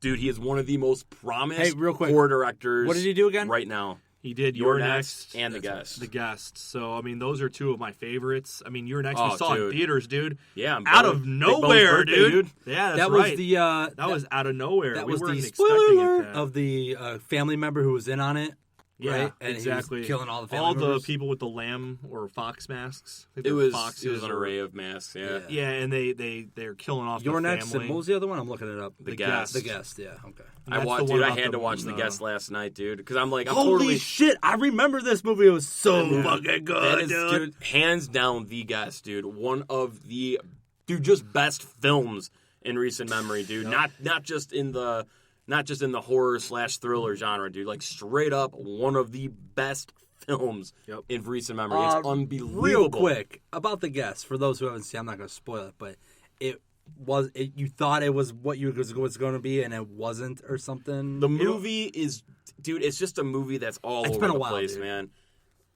dude, he is one of the most promised Hey, real quick, horror directors. what did he do again? Right now. He did You're Your Next and The Guest. The Guest. So, I mean, those are two of my favorites. I mean, Your Next Oh, we saw dude. in theaters, dude. Yeah, I'm Out Big of Bones nowhere, birthday, dude. Yeah, that's that right. was the that was out of nowhere. that We was weren't the expecting spoiler it. of the family member who was in on it. Yeah, right? And exactly. he was killing all the family all members. the people with the lamb or fox masks. I think It they're was foxes an or- array of masks, yeah. Yeah, and they're killing off Your the Next, family. and what was the other one? I'm looking it up. The Guest. The Guest, yeah, okay. I That's watched, the one dude. I about had to the- watch The Guest last night, dude, because I'm like, I'm Holy totally shit! I remember this movie. It was so fucking good, that is, dude. hands down The Guest, dude. One of the just best films in recent memory, dude. Not just in the horror / thriller genre, dude. Like straight up one of the best films in recent memory. It's unbelievable. Real quick about The Guest, for those who haven't seen, I'm not going to spoil it, but you thought it was what you was going to be, and it wasn't, or something. The movie is, dude. It's just a movie that's all It's over been a the while, place, dude. man.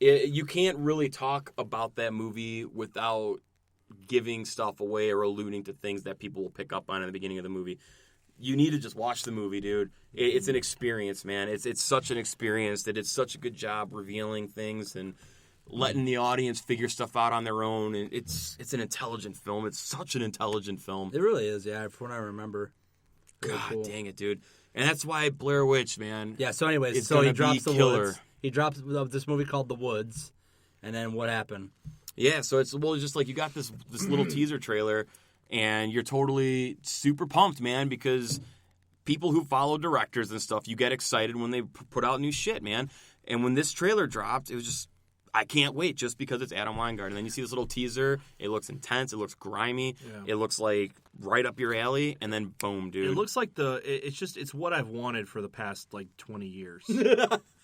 You can't really talk about that movie without giving stuff away or alluding to things that people will pick up on in the beginning of the movie. You need to just watch the movie, dude. It's an experience, man. It's such an experience that it's such a good job revealing things and letting the audience figure stuff out on their own. And it's an intelligent film. It's such an intelligent film. It really is, yeah. From what I remember. Really God cool. dang it, dude. And that's why Blair Witch, man. Yeah. So, anyways, It's so he gonna drops be The killer. Woods. He drops this movie called The Woods, and then what happened? Yeah, so it's just like you got this little teaser trailer, and you're totally super pumped, man, because people who follow directors and stuff, you get excited when they put out new shit, man. And when this trailer dropped, it was just, I can't wait just because it's Adam Weingard. And then you see this little teaser. It looks intense. It looks grimy. Yeah. It looks like right up your alley. And then boom, dude. It looks like it's what I've wanted for the past like 20 years.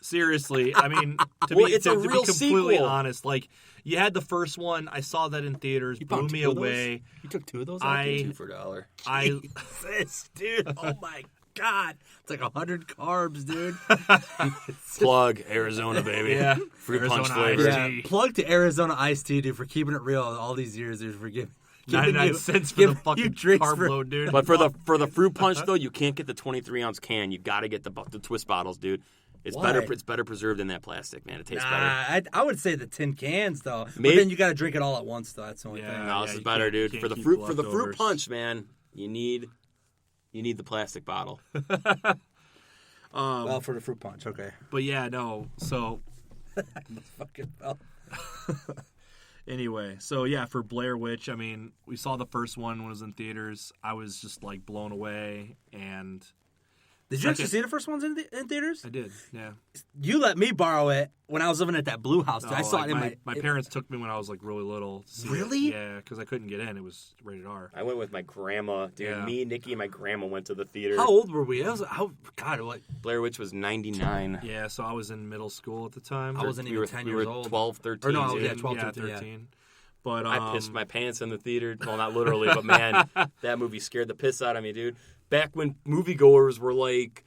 Seriously, I mean, to Well, be it's a completely real sequel. honest, like you had the first one, I saw that in theaters, blew me away. You took two of those? I- 2 for $1. I Jesus, dude. Oh, my God. It's like 100 carbs, dude. Plug, Arizona, baby. Yeah. Fruit Arizona punch flavor. iced Yeah, tea. plug to Arizona iced tea, dude, for keeping it real all these years, dude, for giving 99 cents for the giving you fucking drinks carb for- load, dude. But for the fruit punch though, you can't get the 23-ounce can. You got to get the twist bottles, dude. It's Why? better. It's better preserved in that plastic, man. It tastes better. I would say the tin cans, though. But Maybe- then you got to drink it all at once, though. That's the only Yeah. thing. No, this you is better, can't- dude. you For the can't fruit keep leftovers. punch, man, you need the plastic bottle. Well, for the fruit punch, okay. But yeah, no. So Fucking well. anyway, so yeah, for Blair Witch, I mean, we saw the first one when it was in theaters. I was just like blown away, and Did you actually see the first ones in theaters? I did. Yeah. You let me borrow it when I was living at that blue house. Dude. I saw like, it in my parents took me when I was like really little. To see Really? It. Yeah, because I couldn't get in. It was rated R. I went with my grandma, dude. Yeah. Me, Nikki, and my grandma went to the theater. How old were we? God, what? Blair Witch was 99. Yeah, so I was in middle school at the time. I wasn't we even were 10 we years were old. 12, 13. Or no, dude. yeah, 12, yeah, 13, yeah. 13. But I pissed my pants in the theater. Well, not literally, but man, that movie scared the piss out of me, dude. Back when moviegoers were like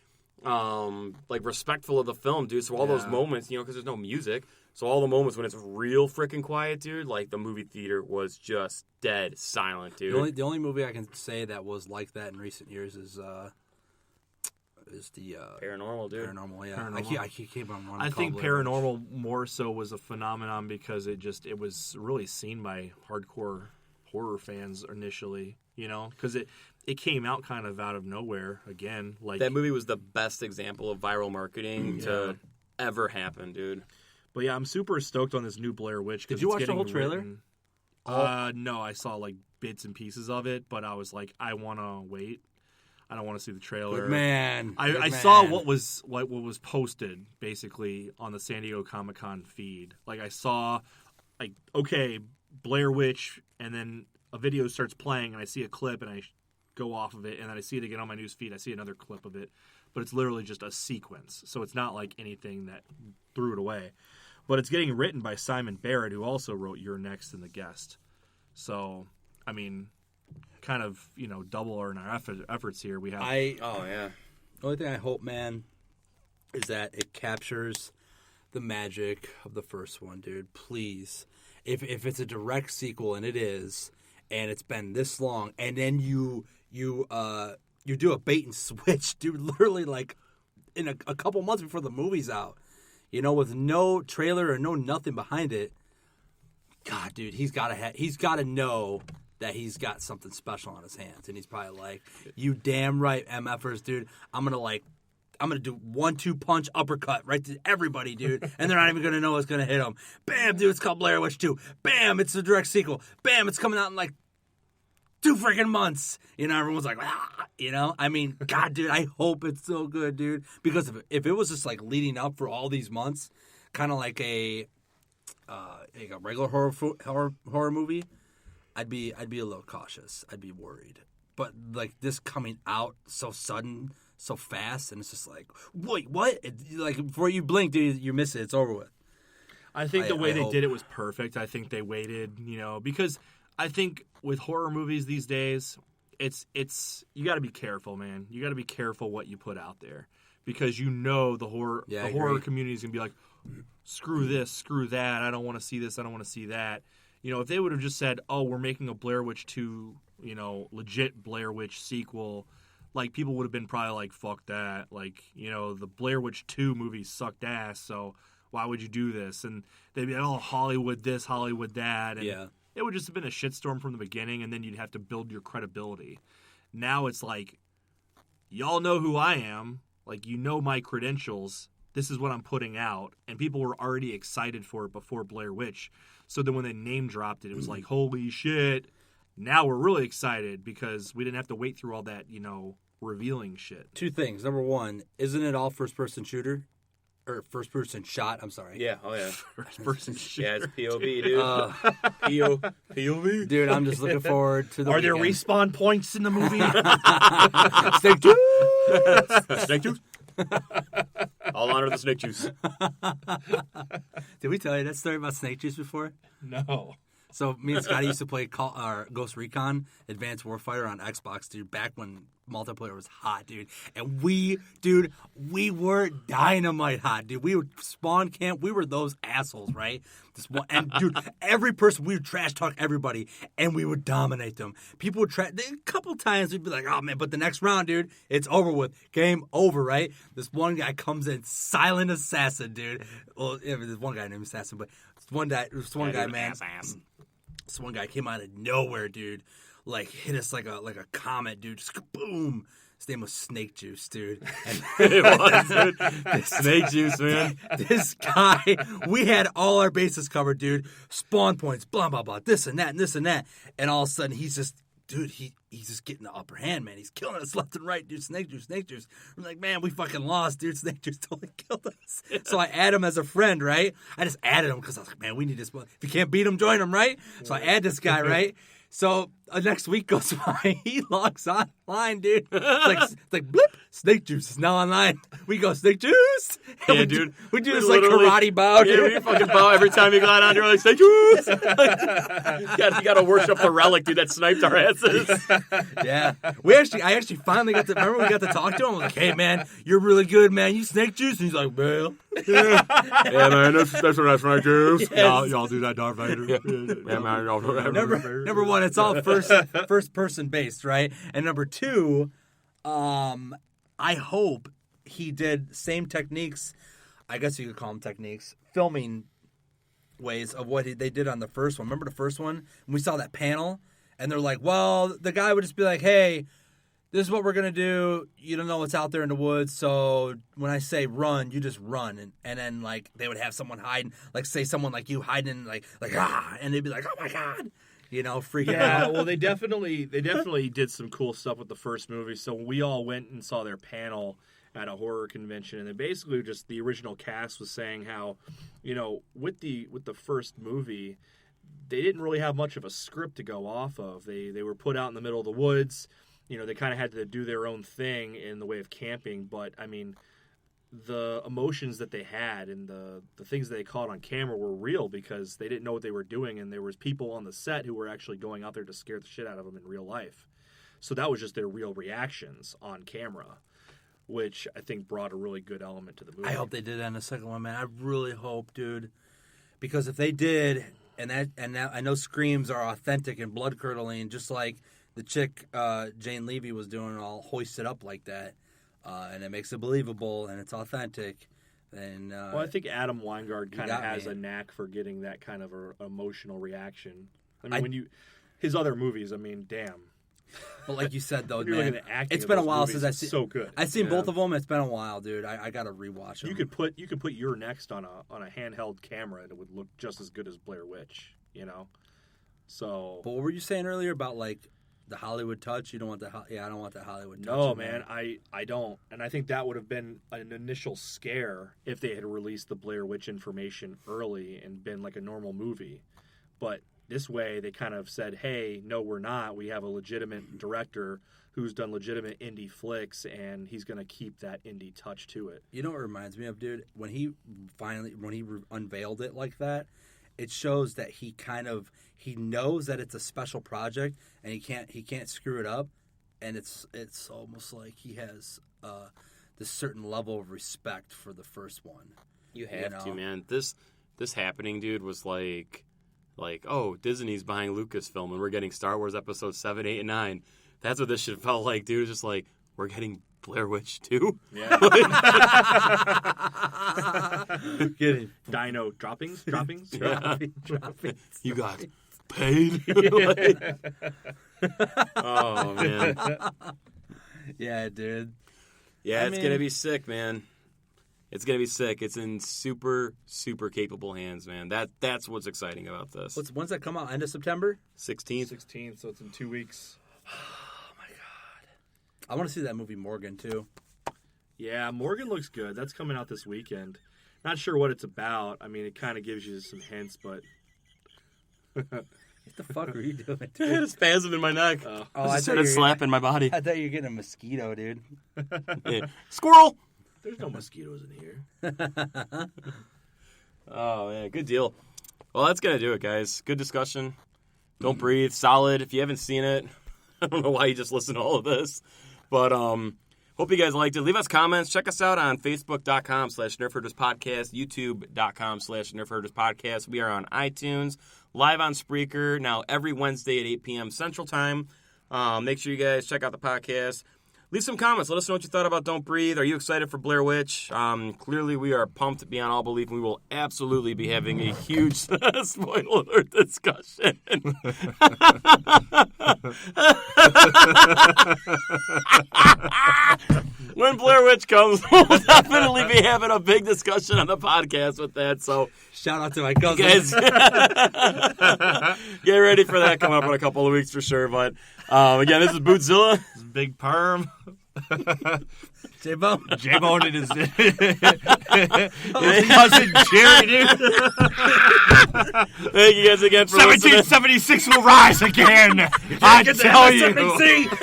respectful of the film, dude. So all those moments, because there's no music. So all the moments when it's real freaking quiet, dude, like the movie theater was just dead silent, dude. The only movie I can say that was like that in recent years is the Paranormal, dude. Paranormal. Yeah, Paranormal. I keep on running. I think Blair Witch. Paranormal more so was a phenomenon because it was really seen by hardcore horror fans initially, because it came out kind of out of nowhere again. Like That movie was the best example of viral marketing to ever happen, dude. But yeah, I'm super stoked on this new Blair Witch. 'Cause Did you it's watch the getting whole trailer? written. No, I saw like bits and pieces of it, but I was like, I want to wait. I don't want to see the trailer. Good man. I Good saw man. what was posted basically on the San Diego Comic-Con feed. Like I saw, like, okay, Blair Witch, and then a video starts playing, and I see a clip, and I go off of it, and then I see it again on my news feed. I see another clip of it, but it's literally just a sequence, so it's not like anything that threw it away. But it's getting written by Simon Barrett, who also wrote You're Next and The Guest. So, I mean, kind of, double our efforts here. We have Oh, yeah. The only thing I hope, man, is that it captures the magic of the first one, dude. Please, if it's a direct sequel, and it is, and it's been this long, and then you do a bait and switch, dude. Literally, like in a couple months before the movie's out, with no trailer or no nothing behind it. God, dude, he's got to know that he's got something special on his hands, and he's probably like, "You damn right, MFers, dude. I'm gonna do 1-2 punch uppercut right to everybody, dude, and they're not even gonna know what's gonna hit them. Bam, dude, it's called Blair Witch 2. Bam, it's a direct sequel. Bam, it's coming out in like 2 freaking months. Everyone's like, I mean, God, dude, I hope it's so good, dude, because if it was just like leading up for all these months, kind of like a regular horror movie, I'd be a little cautious. I'd be worried. But like this coming out so sudden, so fast, and it's just like, wait, what? Like before you blink, dude, you miss it. It's over with. I think the way they did it was perfect. I think they waited, because I think with horror movies these days, it's you got to be careful, man. You got to be careful what you put out there, because the horror community is gonna be like, screw this, screw that. I don't want to see this. I don't want to see that. If they would have just said, oh, we're making a Blair Witch 2, legit Blair Witch sequel, like, people would have been probably like, fuck that. Like, the Blair Witch 2 movie sucked ass, so why would you do this? And they'd be like, oh, Hollywood this, Hollywood that. And it would just have been a shitstorm from the beginning, and then you'd have to build your credibility. Now it's like, y'all know who I am. Like, my credentials. This is what I'm putting out. And people were already excited for it before Blair Witch. So then when they name dropped it, it was like, holy shit. Now we're really excited because we didn't have to wait through all that, revealing shit. 2 things. Number 1, isn't it all first-person shooter? Or first-person shot, I'm sorry. Yeah, oh yeah. First-person shooter. Yeah, it's POV, dude. POV? Dude, I'm just looking forward to the Are there weekend. respawn points in the movie? Snake juice! Snake juice? All honor the snake juice. Did we tell you that story about snake juice before? No. So me and Scotty used to play Ghost Recon Advanced Warfighter on Xbox, dude, back when multiplayer was hot, dude. And we were dynamite hot, dude. We would spawn camp. We were those assholes, right? And dude, every person, we would trash talk everybody, and we would dominate them. People would a couple times we'd be like, oh man, but the next round, dude, it's over with. Game over, right? This one guy comes in, silent assassin, dude. Well, yeah, there's one guy named Assassin, but this one guy, man. This one guy came out of nowhere, dude. Like, hit us like a comet, dude. Just boom. His name was Snake Juice, dude. And It was, dude. Snake juice, man. this guy, we had all our bases covered, dude. Spawn points, blah, blah, blah, this and that, and this and that. And all of a sudden, he's just, dude, he's just getting the upper hand, man. He's killing us left and right, dude. Snake Juice, Snake Juice. I'm like, man, we fucking lost, dude. Snake Juice totally killed us. So I add him as a friend, right? I just added him because I was like, man, we need this. If you can't beat him, join him, right? So I add this guy, right? So next week goes by, he logs online, dude. It's like blip, Snake Juice is now online. We go, Snake Juice. Yeah, dude. We do this like karate bow, dude. Yeah, we fucking bow every time you got on there, like, Snake Juice. You gotta worship the relic, dude, that sniped our asses. Yeah. I actually finally got to, remember we got to talk to him? I was like, hey, man, you're really good, man. You Snake Juice? And he's like, well. Yeah, man, that's what I Snake Juice. Yes. Y'all do that, Darth Vader. Yeah, man, y'all do that. Number 1, it's all first person based, right? And number 2, I hope he did same techniques, I guess you could call them techniques, filming ways of what they did on the first one. Remember the first one? And we saw that panel, and they're like, well, the guy would just be like, hey, this is what we're going to do. You don't know what's out there in the woods, so when I say run, you just run. And then, like, they would have someone hiding, like, say someone like you hiding, like and they'd be like, oh, my God. Freaking out. Well, they definitely did some cool stuff with the first movie. So we all went and saw their panel at a horror convention, and they basically just the original cast was saying how, with the first movie, they didn't really have much of a script to go off of. They were put out in the middle of the woods. They kind of had to do their own thing in the way of camping, but I mean, the emotions that they had and the things that they caught on camera were real because they didn't know what they were doing, and there was people on the set who were actually going out there to scare the shit out of them in real life. So that was just their real reactions on camera. which I think brought a really good element to the movie. I hope they did that in the second one, man. I really hope, dude. Because if they did, and now I know screams are authentic and blood curdling, just like the chick Jane Levy was doing, all hoisted up like that, and it makes it believable and it's authentic. Then well, I think Adam Weingart kind of got has me. a knack for getting that kind of a emotional reaction. I mean, his other movies, I mean, damn. But like you said, though, When you're man, looking at acting it's of been a those while movies, since I've it's seen. so good. I've seen Yeah. both of them. It's been a while, dude. I got to rewatch them. You could put Your Next on a handheld camera and it would look just as good as Blair Witch, you know. So, But what were you saying earlier about like the Hollywood touch? You don't want I don't want that Hollywood touch. no, in man, there. I don't, and I think that would have been an initial scare if they had released the Blair Witch information early and been like a normal movie. But this way, they kind of said, "Hey, no, we're not. We have a legitimate director who's done legitimate indie flicks, and he's going to keep that indie touch to it." You know what it reminds me of, dude? When he unveiled it like that, it shows that he knows that it's a special project and he can't screw it up, and it's almost like he has this certain level of respect for the first one. You have to, know? man. This happening, dude, was like, oh, Disney's buying Lucasfilm and we're getting Star Wars Episodes 7, 8, and 9. That's what this shit felt like, dude. It's just like, we're getting Blair Witch 2? Yeah. Kidding. Dino droppings. Dropping. You got paid? Like, oh, man. Yeah, dude. Yeah, I it's mean- going to be sick, man. It's going to be sick. It's in super, super capable hands, man. That's what's exciting about this. When's that come out? End of September? 16th? 16th, so it's in 2 weeks. I want to see that movie Morgan too. Yeah, Morgan looks good. That's coming out this weekend. Not sure what it's about. I mean, it kind of gives you some hints, but What the fuck are you doing, I had dude? a spasm in my neck. Oh, I I just thought started you were- slapping my body. I thought you were getting a mosquito, dude. Yeah. Squirrel! there's no mosquitoes in here. Oh, man, good deal. Well, that's going to do it, guys. Good discussion. Don't breathe. Solid. If you haven't seen it, I don't know why you just listened to all of this. But hope you guys liked it. Leave us comments. Check us out on Facebook.com/NerfHerdersPodcast, YouTube.com/NerfHerdersPodcast. We are on iTunes, live on Spreaker, now every Wednesday at 8 p.m. Central Time. Make sure you guys check out the podcast. Leave some comments. Let us know what you thought about Don't Breathe. Are you excited for Blair Witch? Clearly, we are pumped beyond all belief. We will absolutely be having a huge spoiler alert discussion. When Blair Witch comes, we'll definitely be having a big discussion on the podcast with that. So, Shout out to my cousin. guys, get ready for that coming up in a couple of weeks for sure. But again, this is Bootzilla. Big perm. J-Bone. J-Bone and his cousin Jerry, dude. Thank you guys again for listening. 1776 will rise again. I tell you.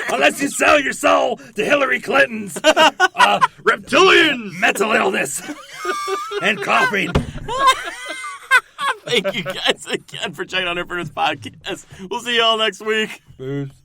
Unless you sell your soul to Hillary Clinton's Reptilians. mental illness and coughing. Thank you guys again for checking out our first podcast. We'll see you all next week. Booze.